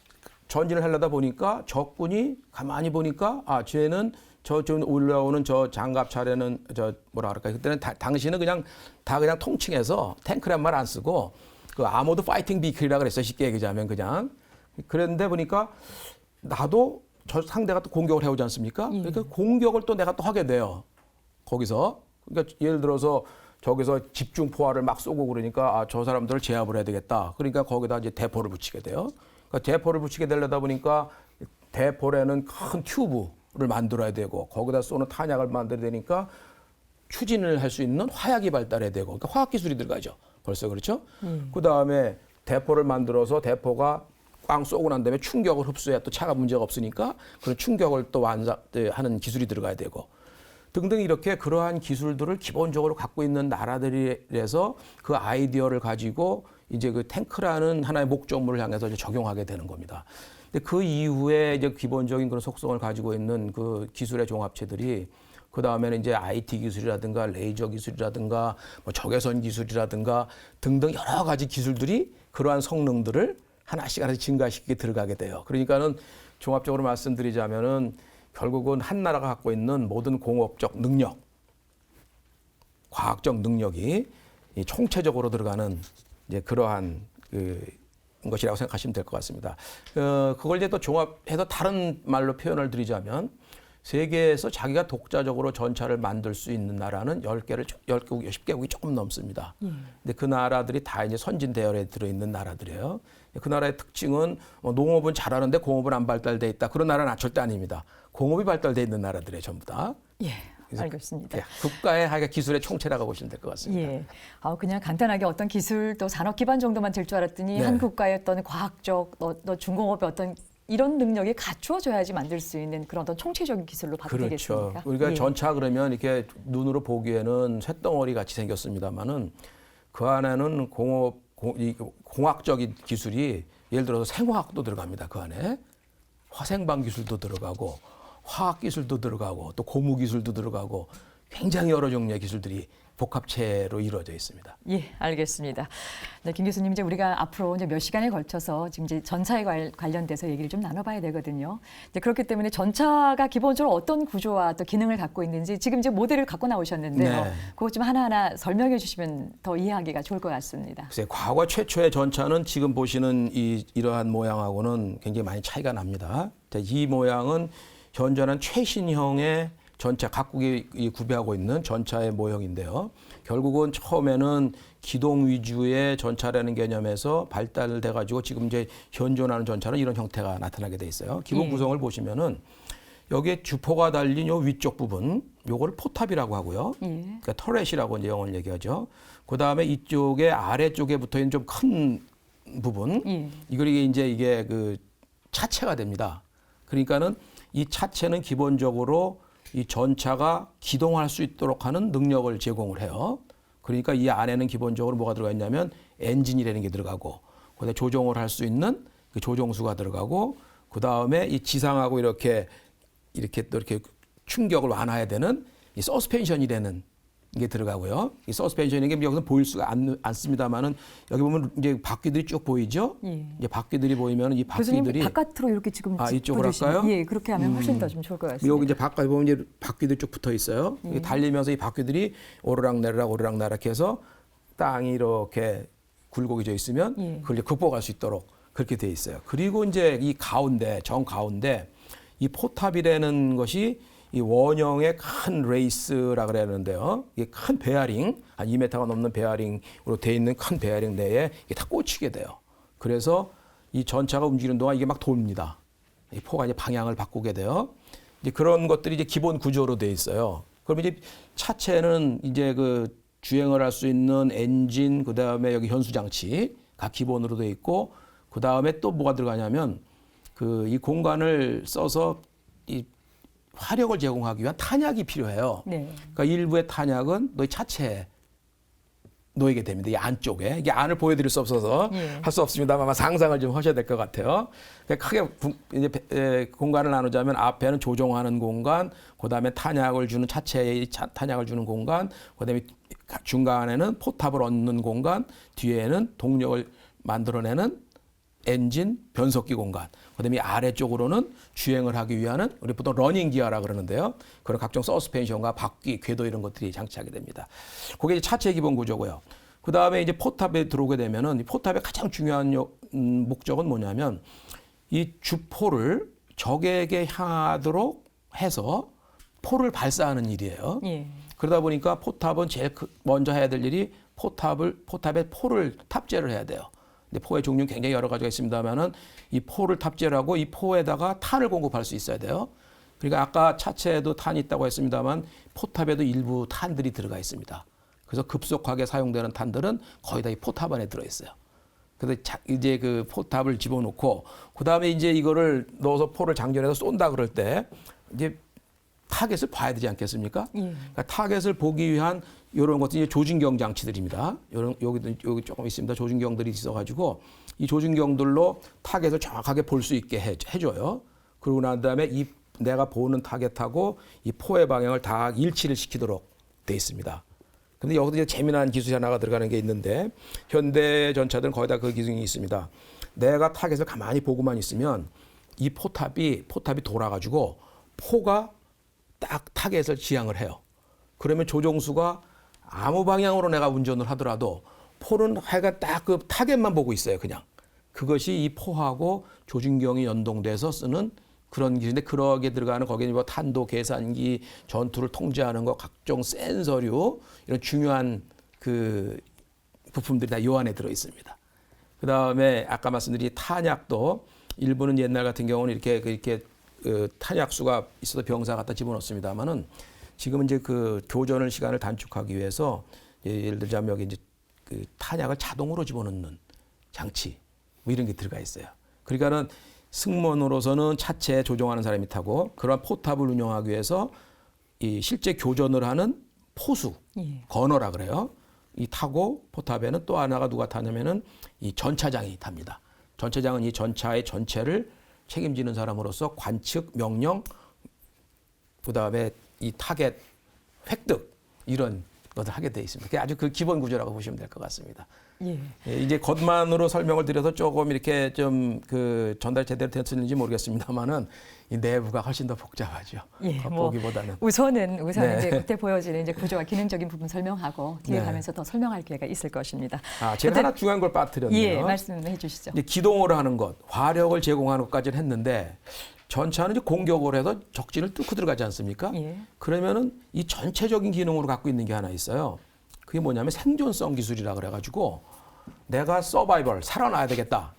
전진을 하려다 보니까 적군이 가만히 보니까 쟤는 저 지금 올라오는 저 장갑 차례는 저 뭐라 그럴까요? 그때는 당시는 그냥 다 그냥 통칭해서 탱크란 말 안 쓰고 그 아모드 파이팅 비클이라 그랬어요. 쉽게 얘기하자면 그냥. 그랬는데 보니까 나도 저 상대가 또 공격을 해오지 않습니까? 그러니까 공격을 또 내가 또 하게 돼요. 거기서. 그러니까 예를 들어서 저기서 집중 포화를 막 쏘고 그러니까 저 사람들을 제압을 해야 되겠다. 그러니까 거기다 이제 대포를 붙이게 돼요. 그러니까 대포를 붙이게 되려다 보니까 대포라는 큰 튜브를 만들어야 되고 거기다 쏘는 탄약을 만들어야 되니까 추진을 할 수 있는 화약이 발달해야 되고 그러니까 화학 기술이 들어가죠. 벌써 그렇죠? 그다음에 대포를 만들어서 대포가 꽝 쏘고 난 다음에 충격을 흡수해야 또 차가 문제가 없으니까 그런 충격을 또 하는 기술이 들어가야 되고 등등 이렇게 그러한 기술들을 기본적으로 갖고 있는 나라들에서 그 아이디어를 가지고 이제 그 탱크라는 하나의 목적물을 향해서 이제 적용하게 되는 겁니다. 근데 그 이후에 이제 기본적인 그런 속성을 가지고 있는 그 기술의 종합체들이 그 다음에는 이제 IT 기술이라든가 레이저 기술이라든가 뭐 적외선 기술이라든가 등등 여러 가지 기술들이 그러한 성능들을 하나씩 증가시키게 들어가게 돼요. 그러니까는 종합적으로 말씀드리자면은 결국은 한 나라가 갖고 있는 모든 공업적 능력, 과학적 능력이 이 총체적으로 들어가는 이제 그러한 그 것이라고 생각하시면 될 것 같습니다. 그걸 이제 또 종합해서 다른 말로 표현을 드리자면 세계에서 자기가 독자적으로 전차를 만들 수 있는 나라는 10개국, 10개국이 조금 넘습니다. 근데 그 나라들이 다 이제 선진 대열에 들어있는 나라들이에요. 그 나라의 특징은 농업은 잘하는데 공업은 안 발달돼 있다. 그런 나라는 절대 아닙니다. 공업이 발달돼 있는 나라들이에요, 전부 다. 예, 알겠습니다. 국가의 하여간 기술의 총체라고 보시면 될 것 같습니다. 예. 그냥 간단하게 어떤 기술 또 산업 기반 정도만 될 줄 알았더니 네. 한 국가의 어떤 과학적 또 중공업의 어떤 이런 능력이 갖추어져야지 만들 수 있는 그런 어떤 총체적인 기술로 봐도 그렇죠. 되겠습니까? 우리가 예. 전차 그러면 이렇게 눈으로 보기에는 쇳덩어리 같이 생겼습니다만은 그 안에는 공학적인 기술이 예를 들어서 생화학도 들어갑니다. 그 안에 화생방 기술도 들어가고 화학 기술도 들어가고 또 고무 기술도 들어가고 굉장히 여러 종류의 기술들이 복합체로 이루어져 있습니다. 예, 알겠습니다. 네, 김 교수님, 이제 우리가 앞으로 이제 몇 시간에 걸쳐서 지금 이제 전차에 관련돼서 얘기를 좀 나눠봐야 되거든요. 이제 그렇기 때문에 전차가 기본적으로 어떤 구조와 또 기능을 갖고 있는지 지금 이제 모델을 갖고 나오셨는데요. 네. 그것 좀 하나하나 설명해 주시면 더 이해하기가 좋을 것 같습니다. 글쎄, 과거 최초의 전차는 지금 보시는 이러한 모양하고는 굉장히 많이 차이가 납니다. 자, 이 모양은 현존한 최신형의 전차, 각국이 구비하고 있는 전차의 모형인데요. 결국은 처음에는 기동 위주의 전차라는 개념에서 발달돼 가지고 지금 이제 현존하는 전차는 이런 형태가 나타나게 돼 있어요. 기본 구성을 보시면은 여기에 주포가 달린 요 위쪽 부분, 요거를 포탑이라고 하고요. 그러니까 터렛이라고 이제 영어를 얘기하죠. 그 다음에 이쪽에 아래쪽에 붙어 있는 좀 큰 부분, 이게 그 차체가 됩니다. 그러니까는 이 차체는 기본적으로 이 전차가 기동할 수 있도록 하는 능력을 제공을 해요. 그러니까 이 안에는 기본적으로 뭐가 들어가 있냐면 엔진이라는 게 들어가고, 그다음에 조종을 할 수 있는 그 조종수가 들어가고, 그 다음에 이 지상하고 이렇게 또 이렇게 충격을 완화해야 되는 이 서스펜션이라는 게 들어가고요. 이 서스펜션이 게 여기서 보일 수가 않습니다만은 여기 보면 이제 바퀴들이 쭉 보이죠. 이제 바퀴들이 보이면 이 바퀴들이 교수님 바깥으로 이렇게 지금 이쪽으로 할까요? 예, 그렇게 하면 훨씬 더 좀 좋을 것 같습니다. 여기 이제 바깥에 보면 이제 바퀴들이 쭉 붙어 있어요. 달리면서 이 바퀴들이 오르락내리락 해서 땅이 이렇게 굴곡이져 있으면 그걸 이제 극복할 수 있도록 그렇게 돼 있어요. 그리고 이제 이 가운데 정 가운데 이 포탑이라는 것이 이 원형의 큰 레이스라 그래야 하는데요. 이게 큰 베어링, 한 2m가 넘는 베어링으로 돼 있는 큰 베어링 내에 이게 다 꽂히게 돼요. 그래서 이 전차가 움직이는 동안 이게 막 돕니다. 이 포가 이제 방향을 바꾸게 돼요. 이제 그런 것들이 이제 기본 구조로 돼 있어요. 그럼 이제 차체는 이제 그 주행을 할 수 있는 엔진, 그 다음에 여기 현수 장치가 기본으로 돼 있고, 그 다음에 또 뭐가 들어가냐면 그 이 공간을 써서 이 화력을 제공하기 위한 탄약이 필요해요. 그러니까 일부의 탄약은 너희 차체에 놓이게 됩니다. 이 안쪽에. 이게 안을 보여드릴 수 없어서 할 수 없습니다만 아마 상상을 좀 하셔야 될 것 같아요. 그러니까 크게 이제 공간을 나누자면 앞에는 조종하는 공간, 그다음에 탄약을 주는 차체에 탄약을 주는 공간, 그다음에 중간에는 포탑을 얻는 공간, 뒤에는 동력을 만들어내는 엔진, 변속기 공간, 그다음에 아래쪽으로는 주행을 하기 위한 우리 보통 러닝 기어라 그러는데요. 그런 각종 서스펜션과 바퀴, 궤도 이런 것들이 장치하게 됩니다. 그게 이제 차체 기본 구조고요. 그다음에 이제 포탑에 들어오게 되면은 이 포탑의 가장 중요한 목적은 뭐냐면 이 주포를 적에게 향하도록 해서 포를 발사하는 일이에요. 그러다 보니까 포탑은 제일 먼저 해야 될 일이 포탑에 포를 탑재를 해야 돼요. 근데 포의 종류는 굉장히 여러 가지가 있습니다만은 이 포를 탑재를 하고 이 포에다가 탄을 공급할 수 있어야 돼요. 그러니까 아까 차체에도 탄이 있다고 했습니다만 포탑에도 일부 탄들이 들어가 있습니다. 그래서 급속하게 사용되는 탄들은 거의 다 이 포탑 안에 들어 있어요. 그래서 이제 그 포탑을 집어넣고 그 다음에 이제 이거를 넣어서 포를 장전해서 쏜다 그럴 때 이제 타겟을 봐야 되지 않겠습니까? 그러니까 타겟을 보기 위한 이런 것들이 조준경 장치들입니다. 여기 조금 있습니다. 조준경들이 있어가지고 이 조준경들로 타겟을 정확하게 볼 수 있게 해줘요. 그러고 난 다음에 이 내가 보는 타겟하고 이 포의 방향을 다 일치를 시키도록 돼 있습니다. 근데 여기도 이제 재미난 기술이 하나가 들어가는 게 있는데 현대 전차들은 거의 다 그 기능이 있습니다. 내가 타겟을 가만히 보고만 있으면 이 포탑이 돌아가지고 포가 딱 타겟을 지향을 해요. 그러면 조종수가 아무 방향으로 내가 운전을 하더라도 포는 하여간 딱 그 타겟만 보고 있어요. 그냥 그것이 이 포하고 조준경이 연동돼서 쓰는 그런 기술인데 그러게 들어가는 거기에 뭐 탄도 계산기, 전투를 통제하는 거, 각종 센서류 이런 중요한 그 부품들이 다 요 안에 들어 있습니다. 그 다음에 아까 말씀드린 탄약도 일부는 옛날 같은 경우는 이렇게 탄약 수가 있어도 병사 갖다 집어넣습니다만은 지금은 이제 그 교전을 시간을 단축하기 위해서 예를 들자면 여기 이제 그 탄약을 자동으로 집어넣는 장치 뭐 이런 게 들어가 있어요. 그러니까는 승무원으로서는 차체 조종하는 사람이 타고 그런 포탑을 운영하기 위해서 이 실제 교전을 하는 포수, 예. 건어라 그래요. 이 타고 포탑에는 또 하나가 누가 타냐면은 이 전차장이 탑니다. 전차장은 이 전차의 전체를 책임지는 사람으로서 관측, 명령, 그다음에 이 타겟 획득 이런 것을 하게 돼 있습니다. 그게 아주 그 기본 구조라고 보시면 될 것 같습니다. 예. 예, 이제 겉만으로 설명을 드려서 조금 이렇게 좀 그 전달 제대로 됐는지 모르겠습니다만은 이 내부가 훨씬 더 복잡하죠. 예, 겉보기보다는. 우선은 네. 이제 그때 보여지는 이제 구조와 기능적인 부분 설명하고 뒤에 네. 가면서 더 설명할 기회가 있을 것입니다. 아, 제가 그때- 하나 중요한 걸 빠뜨렸네요. 예, 말씀해 주시죠. 이제 기동을 하는 것, 화력을 제공하는 것까지는 했는데 전차는 이제 공격을 해서 적진을 뚫고 들어가지 않습니까? 예. 그러면은 이 전체적인 기능으로 갖고 있는 게 하나 있어요. 그게 뭐냐면 생존성 기술이라 그래가지고 내가 서바이벌 살아나야 되겠다.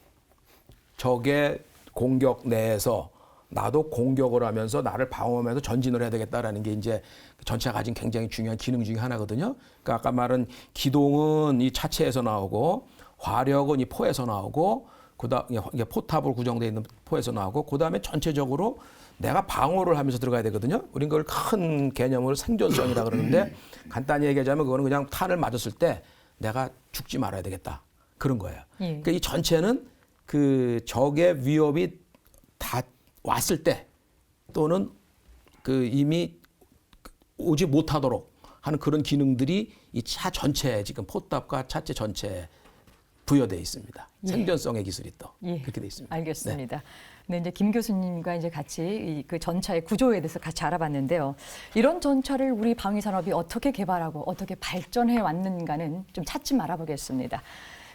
적의 공격 내에서 나도 공격을 하면서 나를 방어하면서 전진을 해야 되겠다라는 게 이제 전차가 가진 굉장히 중요한 기능 중에 하나거든요. 그러니까 아까 말한 기동은 이 차체에서 나오고 화력은 이 포에서 나오고 그다음 이게 포탑으로 구성되어 있는 포에서 나오고 그다음에 전체적으로 내가 방어를 하면서 들어가야 되거든요. 우린 그걸 큰 개념으로 생존성이라 그러는데 간단히 얘기하자면 그거는 그냥 탄을 맞았을 때 내가 죽지 말아야 되겠다. 그런 거예요. 예. 그러니까 이 전체는 그 적의 위협이 다 왔을 때 또는 그 이미 오지 못하도록 하는 그런 기능들이 이 차 전체에 지금 포탑과 차체 전체에 부여되어 있습니다. 예. 생존성의 기술이 또 예. 그렇게 돼 있습니다. 알겠습니다. 네, 이제 김 교수님과 이제 같이 이 그 전차의 구조에 대해서 같이 알아봤는데요. 이런 전차를 우리 방위 산업이 어떻게 개발하고 어떻게 발전해 왔는가는 좀 차츰 알아보겠습니다.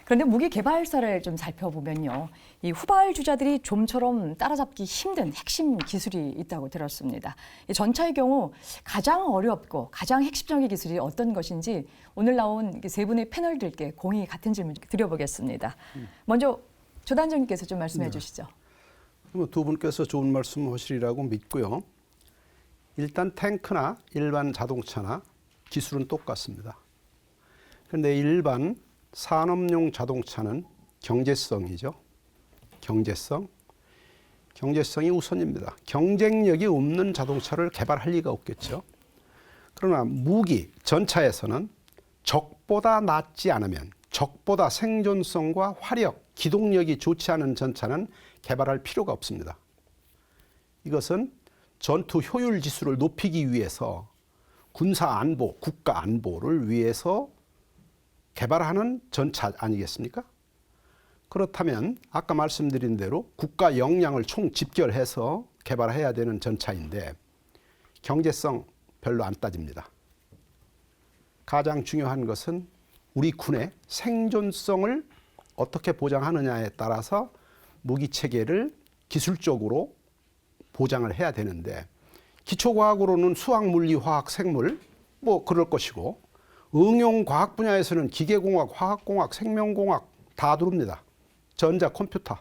그런데 무기 개발사를 좀 살펴보면요, 이 후발주자들이 좀처럼 따라잡기 힘든 핵심 기술이 있다고 들었습니다. 이 전차의 경우 가장 어렵고 가장 핵심적인 기술이 어떤 것인지 오늘 나온 세 분의 패널들께 공히 같은 질문 드려보겠습니다. 먼저 조 단장님께서 좀 말씀해 주시죠. 두 분께서 좋은 말씀 하시리라고 믿고요. 일단 탱크나 일반 자동차나 기술은 똑같습니다. 그런데 일반 산업용 자동차는 경제성이죠. 경제성이 우선입니다. 경쟁력이 없는 자동차를 개발할 리가 없겠죠. 그러나 무기, 전차에서는 적보다 낫지 않으면 적보다 생존성과 화력, 기동력이 좋지 않은 전차는 개발할 필요가 없습니다. 이것은 전투 효율 지수를 높이기 위해서 군사 안보, 국가 안보를 위해서 개발하는 전차 아니겠습니까? 그렇다면 아까 말씀드린 대로 국가 역량을 총 집결해서 개발해야 되는 전차인데 경제성 별로 안 따집니다. 가장 중요한 것은 우리 군의 생존성을 어떻게 보장하느냐에 따라서 무기 체계를 기술적으로 보장을 해야 되는데 기초과학으로는 수학, 물리, 화학, 생물 뭐 그럴 것이고 응용 과학 분야에서는 기계공학, 화학공학, 생명공학 다 들어옵니다. 전자, 컴퓨터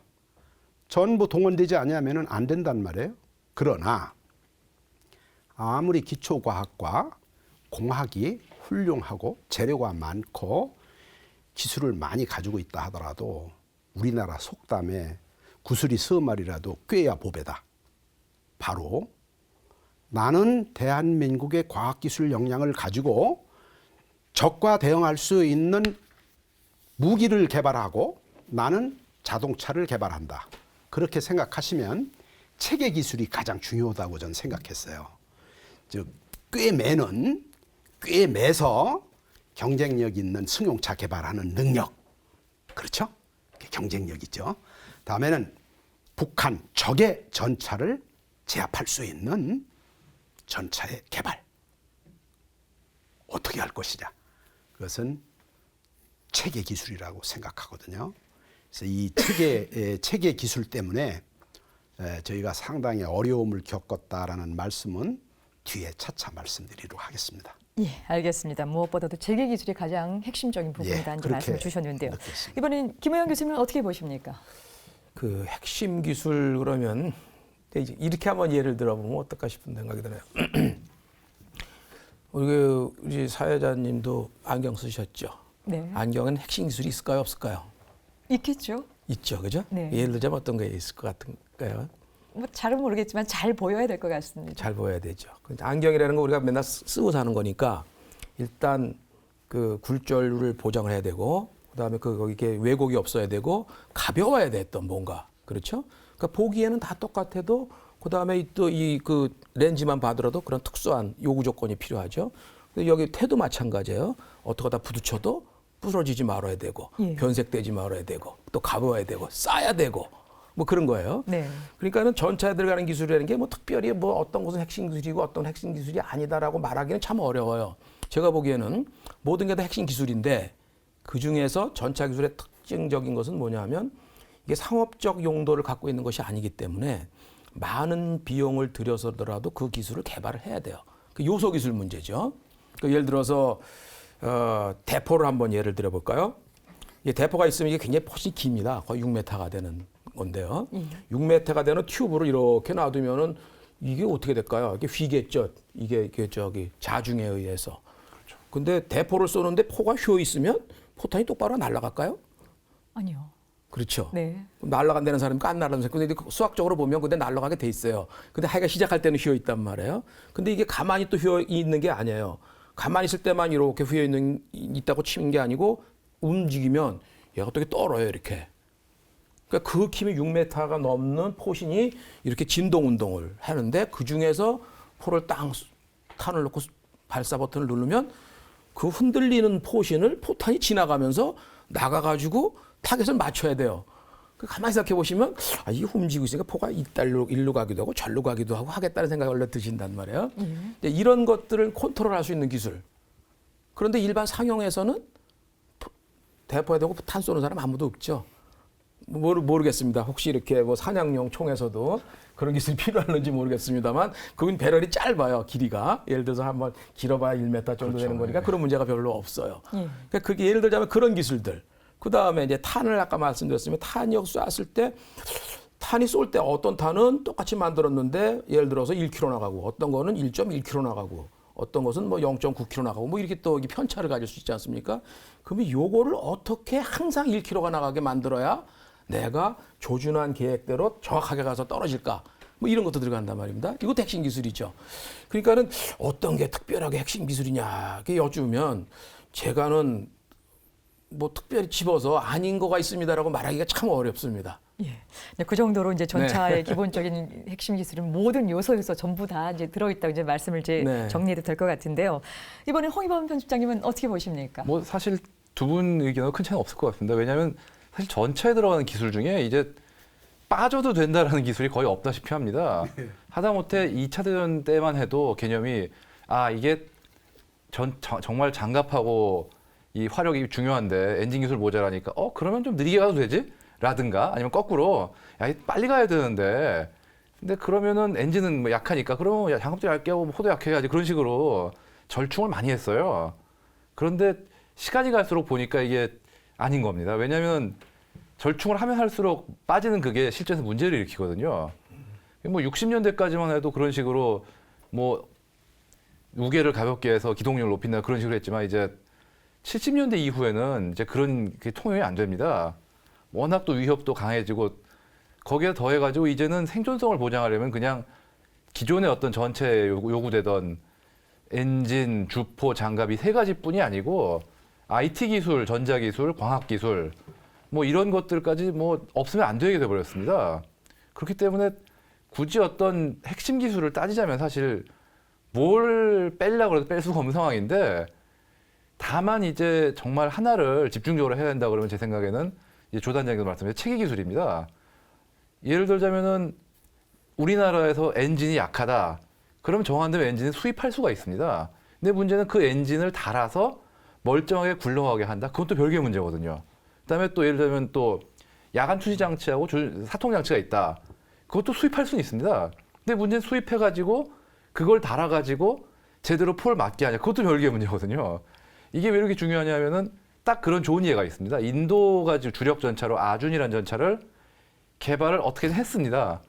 전부 동원되지 않으면 안 된단 말이에요. 그러나 아무리 기초과학과 공학이 훌륭하고 재료가 많고 기술을 많이 가지고 있다 하더라도 우리나라 속담에 구슬이 3마리라도 꿰야 보배다. 바로 나는 대한민국의 과학기술 역량을 가지고 적과 대응할 수 있는 무기를 개발하고 나는 자동차를 개발한다. 그렇게 생각하시면 체계 기술이 가장 중요하다고 저는 생각했어요. 즉 꿰매서 경쟁력 있는 승용차 개발하는 능력. 그렇죠? 그게 경쟁력이죠. 다음에는 북한 적의 전차를 제압할 수 있는 전차의 개발. 어떻게 할 것이냐. 그것은 체계 기술이라고 생각하거든요. 그래서 이 체계 기술 때문에 저희가 상당히 어려움을 겪었다라는 말씀은 뒤에 차차 말씀드리도록 하겠습니다. 예, 알겠습니다. 무엇보다도 체계 기술이 가장 핵심적인 부분이다 이제 그렇게 말씀을 주셨는데요. 느꼈습니다. 이번엔 김호영 교수님은 어떻게 보십니까? 그 핵심 기술 그러면 이제 이렇게 한번 예를 들어보면 어떨까 싶은 생각이 드네요. 우리 사회자님도 안경 쓰셨죠? 네. 안경은 핵심 기술이 있을까요, 없을까요? 있겠죠. 있죠, 그죠? 네. 예를 들자면 어떤 게 있을 것 같은가요? 뭐 잘은 모르겠지만 잘 보여야 될 것 같습니다. 잘 보여야 되죠. 안경이라는 거 우리가 맨날 쓰고 사는 거니까 일단 그 굴절을 보장을 해야 되고 그다음에 거기 이렇게 왜곡이 없어야 되고 가벼워야 됐던 뭔가 그렇죠? 그러니까 보기에는 다 똑같아도 그다음에 또 이 그 렌즈만 봐더라도 그런 특수한 요구 조건이 필요하죠. 여기 태도 마찬가지예요. 어떻게 다 부딪혀도 부러지지 말아야 되고 예. 변색되지 말아야 되고 또 가벼워야 되고 싸야 되고 뭐 그런 거예요. 네. 그러니까는 전차에 들어가는 기술이라는 게 뭐 특별히 뭐 어떤 것은 핵심 기술이고 어떤 핵심 기술이 아니다라고 말하기는 참 어려워요. 제가 보기에는 모든 게 다 핵심 기술인데 그 중에서 전차 기술의 특징적인 것은 뭐냐면 이게 상업적 용도를 갖고 있는 것이 아니기 때문에 많은 비용을 들여서더라도 그 기술을 개발을 해야 돼요. 그 요소 기술 문제죠. 그 예를 들어서 대포를 한번 예를 들어볼까요? 이 대포가 있으면 이게 굉장히 포신이 깁니다. 거의 6m가 되는 건데요. 6m가 되는 튜브를 이렇게 놔두면은 이게 어떻게 될까요? 이게 휘겠죠. 이게 저기 자중에 의해서. 근데 대포를 쏘는데 포가 휘어 있으면 포탄이 똑바로 날아갈까요? 아니요. 그렇죠. 네. 날아간다는 사람이 안 날아가는 사람. 근데 수학적으로 보면 근데 날아가게 돼 있어요. 근데 하여가 시작할 때는 휘어 있단 말이에요. 근데 이게 가만히 또 휘어 있는 게 아니에요. 가만히 있을 때만 이렇게 휘어 있다고 치는 게 아니고 움직이면 얘가 또 이렇게 떨어요, 이렇게. 그러니까 그 힘이 6m가 넘는 포신이 이렇게 진동 운동을 하는데 그 중에서 포를 탄을 넣고 발사 버튼을 누르면 그 흔들리는 포신을 포탄이 지나가면서 나가가지고 타겟을 맞춰야 돼요. 가만히 생각해 보시면 이 움직이고 있으니까 포가 일로 가기도 하고 절로 가기도 하고 하겠다는 생각이 원래 드신단 말이에요. 이런 것들을 컨트롤할 수 있는 기술. 그런데 일반 상용에서는 대포에 대고 탄 쏘는 사람 아무도 없죠. 모르겠습니다. 혹시 이렇게 뭐 사냥용 총에서도 그런 기술이 필요할는지 모르겠습니다만 그건 배럴이 짧아요. 길이가. 예를 들어서 한번 길어봐야 1m 정도 그렇죠. 되는 거니까 그런 문제가 별로 없어요. 예. 그러니까 그게 예를 들자면 그런 기술들. 그다음에 이제 탄을 아까 말씀드렸으면 탄이 쐈을 때 탄이 쏠 때 어떤 탄은 똑같이 만들었는데 예를 들어서 1km 나가고 어떤 거는 1.1km 나가고 어떤 것은 뭐 0.9km 나가고 뭐 이렇게 또 편차를 가질 수 있지 않습니까? 그러면 요거를 어떻게 항상 1km가 나가게 만들어야 내가 조준한 계획대로 정확하게 가서 떨어질까? 뭐 이런 것도 들어간단 말입니다. 이것도 핵심 기술이죠. 그러니까는 어떤 게 특별하게 핵심 기술이냐 이렇게 여쭈면 제가는 뭐 특별히 집어서 아닌 거가 있습니다라고 말하기가 참 어렵습니다. 예. 네, 그 정도로 이제 전차의 기본적인 핵심 기술은 모든 요소에서 전부 다 이제 들어있다고 이제 말씀을 이제 정리해도 될 것 같은데요. 이번에 홍익범 편집장님은 어떻게 보십니까? 뭐 사실 두 분 의견은 큰 차이는 없을 것 같습니다. 왜냐하면 사실 전차에 들어가는 기술 중에 이제 빠져도 된다라는 기술이 거의 없다시피 합니다. 하다못해 2차 대전 때만 해도 개념이 이게 정말 장갑하고 이 화력이 중요한데 엔진 기술 모자라니까 그러면 좀 느리게 가도 되지? 라든가 아니면 거꾸로 빨리 가야 되는데 근데 그러면은 엔진은 뭐 약하니까 그러면 장갑도 얇게 하고 호도 약해 해야지 그런 식으로 절충을 많이 했어요. 그런데 시간이 갈수록 보니까 이게 아닌 겁니다. 왜냐하면 절충을 하면 할수록 빠지는 그게 실제에서 문제를 일으키거든요. 뭐 60년대까지만 해도 그런 식으로 뭐 무게를 가볍게 해서 기동력을 높인다 그런 식으로 했지만 이제 70년대 이후에는 이제 그런 게 통용이 안 됩니다. 워낙 또 위협도 강해지고 거기에 더해가지고 이제는 생존성을 보장하려면 그냥 기존의 어떤 전체에 요구되던 엔진, 주포, 장갑 이 세 가지뿐이 아니고 IT 기술, 전자 기술, 광학 기술 뭐 이런 것들까지 뭐 없으면 안 되게 돼버렸습니다. 그렇기 때문에 굳이 어떤 핵심 기술을 따지자면 사실 뭘 빼려고 해도 뺄 수가 없는 상황인데 다만 이제 정말 하나를 집중적으로 해야 된다 그러면 제 생각에는 이제 조 단장님도 말씀하신 체계 기술입니다. 예를 들자면은 우리나라에서 엔진이 약하다. 그럼 정한되면 엔진을 수입할 수가 있습니다. 근데 문제는 그 엔진을 달아서 멀쩡하게 굴러가게 한다. 그건 또 별개의 문제거든요. 그다음에 또 예를 들면 또 야간 투시 장치하고 사통 장치가 있다. 그것도 수입할 수는 있습니다. 근데 문제는 수입해가지고 그걸 달아가지고 제대로 폴 맞게 하냐. 그것도 별개의 문제거든요. 이게 왜 이렇게 중요하냐면은 딱 그런 좋은 예가 있습니다. 인도가 지금 주력 전차로 아준이라는 전차를 개발을 어떻게든 했습니다.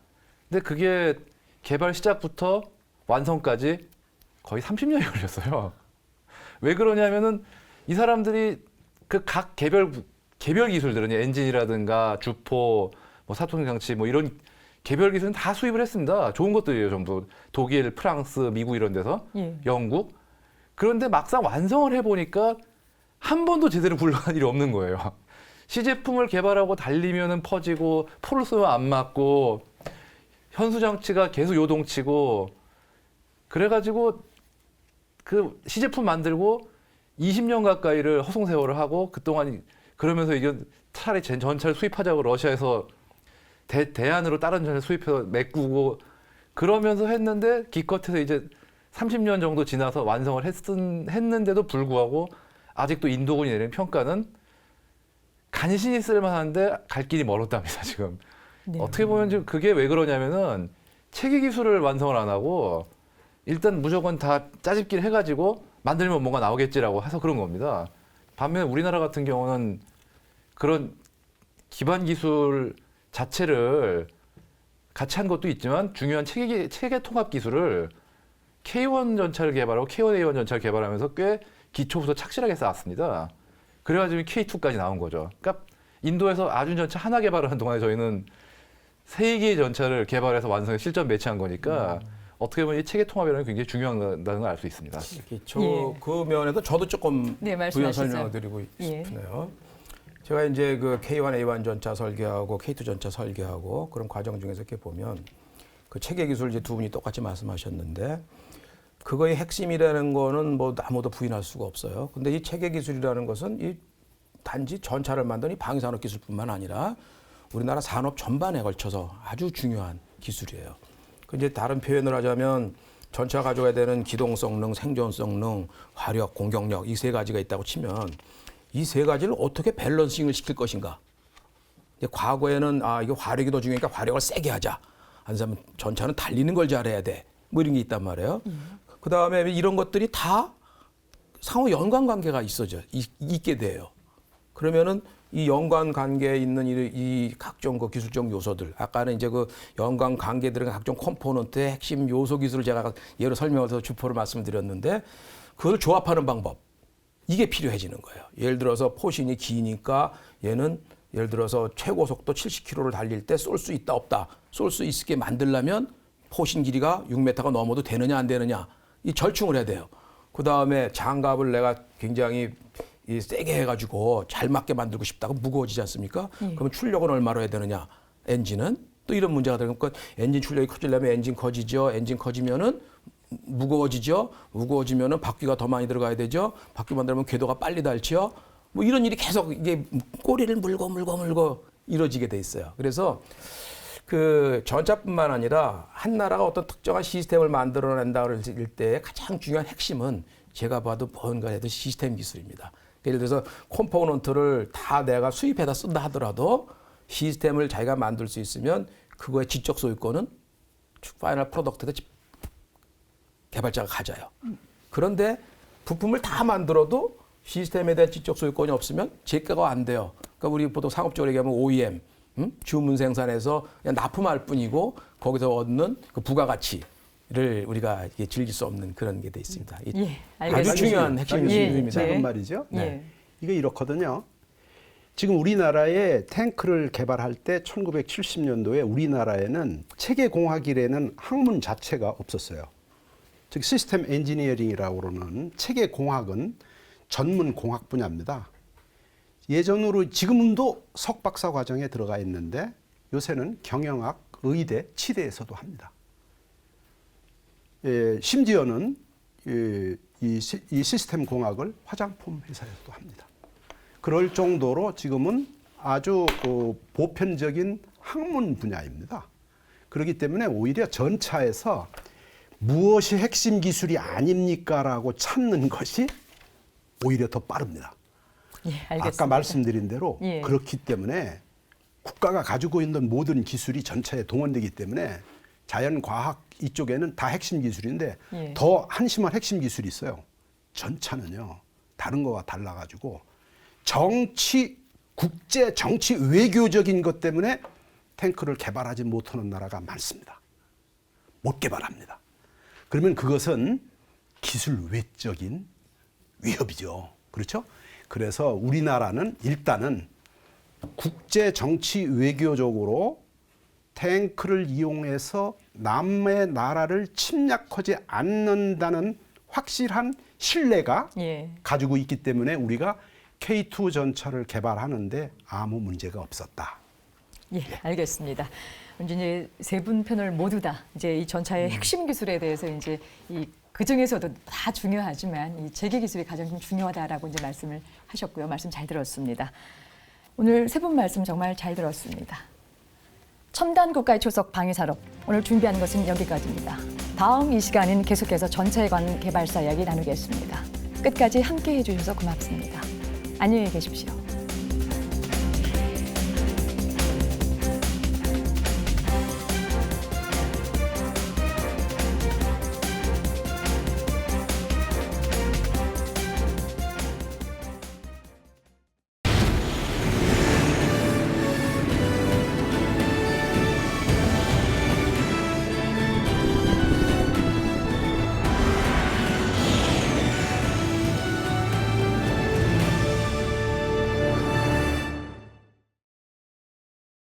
근데 그게 개발 시작부터 완성까지 거의 30년이 걸렸어요. 왜 그러냐면은 이 사람들이 그 각 개별 기술들은 엔진이라든가 주포, 뭐 사통 장치 뭐 이런 개별 기술은 다 수입을 했습니다. 좋은 것들이에요, 전부. 독일, 프랑스, 미국 이런 데서. 예. 영국. 그런데 막상 완성을 해보니까 한 번도 제대로 굴러간 일이 없는 거예요. 시제품을 개발하고 달리면은 퍼지고, 포를 쏘면 안 맞고, 현수 장치가 계속 요동치고, 그래가지고 그 시제품 만들고 20년 가까이를 허송세월을 하고, 그동안 그러면서 이게 차라리 전차를 수입하자고 러시아에서 대안으로 다른 전차를 수입해서 메꾸고 그러면서 했는데 기껏해서 이제 30년 정도 지나서 완성을 했는데도 불구하고 아직도 인도군이 내린 평가는 간신히 쓸만한데 갈 길이 멀었답니다, 지금. 네. 어떻게 보면 지금 그게 왜 그러냐면은 체계 기술을 완성을 안 하고 일단 무조건 다 짜집기를 해가지고 만들면 뭔가 나오겠지라고 해서 그런 겁니다. 반면에 우리나라 같은 경우는 그런 기반 기술 자체를 같이 한 것도 있지만 중요한 체계 통합 기술을 K1 전차를 개발하고 K1A1 전차를 개발하면서 꽤 기초부터 착실하게 쌓았습니다. 그래가지고 K2까지 나온 거죠. 그러니까 인도에서 아준 전차 하나 개발하는 동안에 저희는 3개의 전차를 개발해서 완성해 실전 매치한 거니까 어떻게 보면 이 체계 통합이라는 게 굉장히 중요하다는 걸 알 수 있습니다. 그 면에서 저도 조금 네, 부연 말씀하시죠. 설명을 드리고 예. 싶네요. 제가 이제 그 K1A1 전차 설계하고 K2 전차 설계하고 그런 과정 중에서 이렇게 보면 그 체계 기술 이제 두 분이 똑같이 말씀하셨는데 그거의 핵심이라는 거는 뭐 아무도 부인할 수가 없어요. 근데 이 체계 기술이라는 것은 이 단지 전차를 만드는 이 방위산업 기술뿐만 아니라 우리나라 산업 전반에 걸쳐서 아주 중요한 기술이에요. 그 이제 다른 표현을 하자면 전차 가져가야 되는 기동 성능, 생존 성능, 화력, 공격력 이 세 가지가 있다고 치면 이 세 가지를 어떻게 밸런싱을 시킬 것인가. 과거에는 이게 화력이 더 중요하니까 화력을 세게 하자. 아니면 전차는 달리는 걸 잘해야 돼. 뭐 이런 게 있단 말이에요. 그 다음에 이런 것들이 다 상호 연관 관계가 있게 돼요. 그러면은 이 연관 관계에 있는 이 각종 그 기술적 요소들, 아까는 이제 그 연관 관계에 들어간 각종 컴포넌트의 핵심 요소 기술을 제가 예로 설명해서 주포를 말씀드렸는데 그걸 조합하는 방법, 이게 필요해지는 거예요. 예를 들어서 포신이 기니까 얘는 예를 들어서 최고 속도 70km를 달릴 때 쏠 수 있다 없다, 쏠 수 있게 만들려면 포신 길이가 6m가 넘어도 되느냐 안 되느냐, 이 절충을 해야 돼요. 그 다음에 장갑을 내가 굉장히 세게 해가지고 잘 맞게 만들고 싶다고 무거워지지 않습니까? 그러면 출력은 얼마로 해야 되느냐? 엔진은 또 이런 문제가 되니까 엔진 출력이 커지려면 엔진 커지죠. 엔진 커지면은 무거워지죠. 무거워지면은 바퀴가 더 많이 들어가야 되죠. 바퀴 만들면 궤도가 빨리 닳죠. 뭐 이런 일이 계속 이게 꼬리를 물고 이루어지게 돼 있어요. 그래서 그 전차뿐만 아니라 한 나라가 어떤 특정한 시스템을 만들어낸다 그럴 때 가장 중요한 핵심은 제가 봐도 뭔가 해도 시스템 기술입니다. 예를 들어서 컴포넌트를 다 내가 수입해다 쓴다 하더라도 시스템을 자기가 만들 수 있으면 그거의 지적 소유권은 파이널 프로덕트가 개발자가 가져요. 그런데 부품을 다 만들어도 시스템에 대한 지적 소유권이 없으면 제가가 안 돼요. 그러니까 우리 보통 상업적으로 얘기하면 OEM, 주문 생산해서 그냥 납품할 뿐이고 거기서 얻는 그 부가가치를 우리가 즐길 수 없는 그런 게 돼 있습니다. 예, 아주 알겠습니다. 중요한 핵심 기술입니다. 작은 예. 말이죠. 예. 이거 이렇거든요. 지금 우리나라에 탱크를 개발할 때 1970년도에 우리나라에는 체계공학이라는 학문 자체가 없었어요. 즉 시스템 엔지니어링이라고 그러는 체계공학은 전문 공학 분야입니다. 예전으로 지금도 석박사 과정에 들어가 있는데 요새는 경영학, 의대, 치대에서도 합니다. 심지어는 이 시스템 공학을 화장품 회사에서도 합니다. 그럴 정도로 지금은 아주 보편적인 학문 분야입니다. 그렇기 때문에 오히려 전차에서 무엇이 핵심 기술이 아닙니까라고 찾는 것이 오히려 더 빠릅니다. 예, 알겠습니다. 아까 말씀드린 대로 예. 그렇기 때문에 국가가 가지고 있는 모든 기술이 전차에 동원되기 때문에 자연과학 이쪽에는 다 핵심 기술인데 예. 더 한심한 핵심 기술이 있어요. 전차는요. 다른 거와 달라가지고 국제 정치 외교적인 것 때문에 탱크를 개발하지 못하는 나라가 많습니다. 못 개발합니다. 그러면 그것은 기술 외적인 위협이죠. 그렇죠? 그래서 우리나라는 일단은 국제 정치 외교적으로 탱크를 이용해서 남의 나라를 침략하지 않는다는 확실한 신뢰가 예. 가지고 있기 때문에 우리가 K2 전차를 개발하는데 아무 문제가 없었다. 예, 알겠습니다. 이제 세 분 패널 모두 다 이제 이 전차의 핵심 기술에 대해서 이제 그 중에서도 다 중요하지만 이 제기 기술이 가장 좀 중요하다라고 이제 말씀을 하셨고요. 말씀 잘 들었습니다. 오늘 세 분 말씀 정말 잘 들었습니다. 첨단 국가의 초석 방위산업 오늘 준비한 것은 여기까지입니다. 다음 이 시간은 계속해서 전차에 관한 개발사 이야기 나누겠습니다. 끝까지 함께해 주셔서 고맙습니다. 안녕히 계십시오.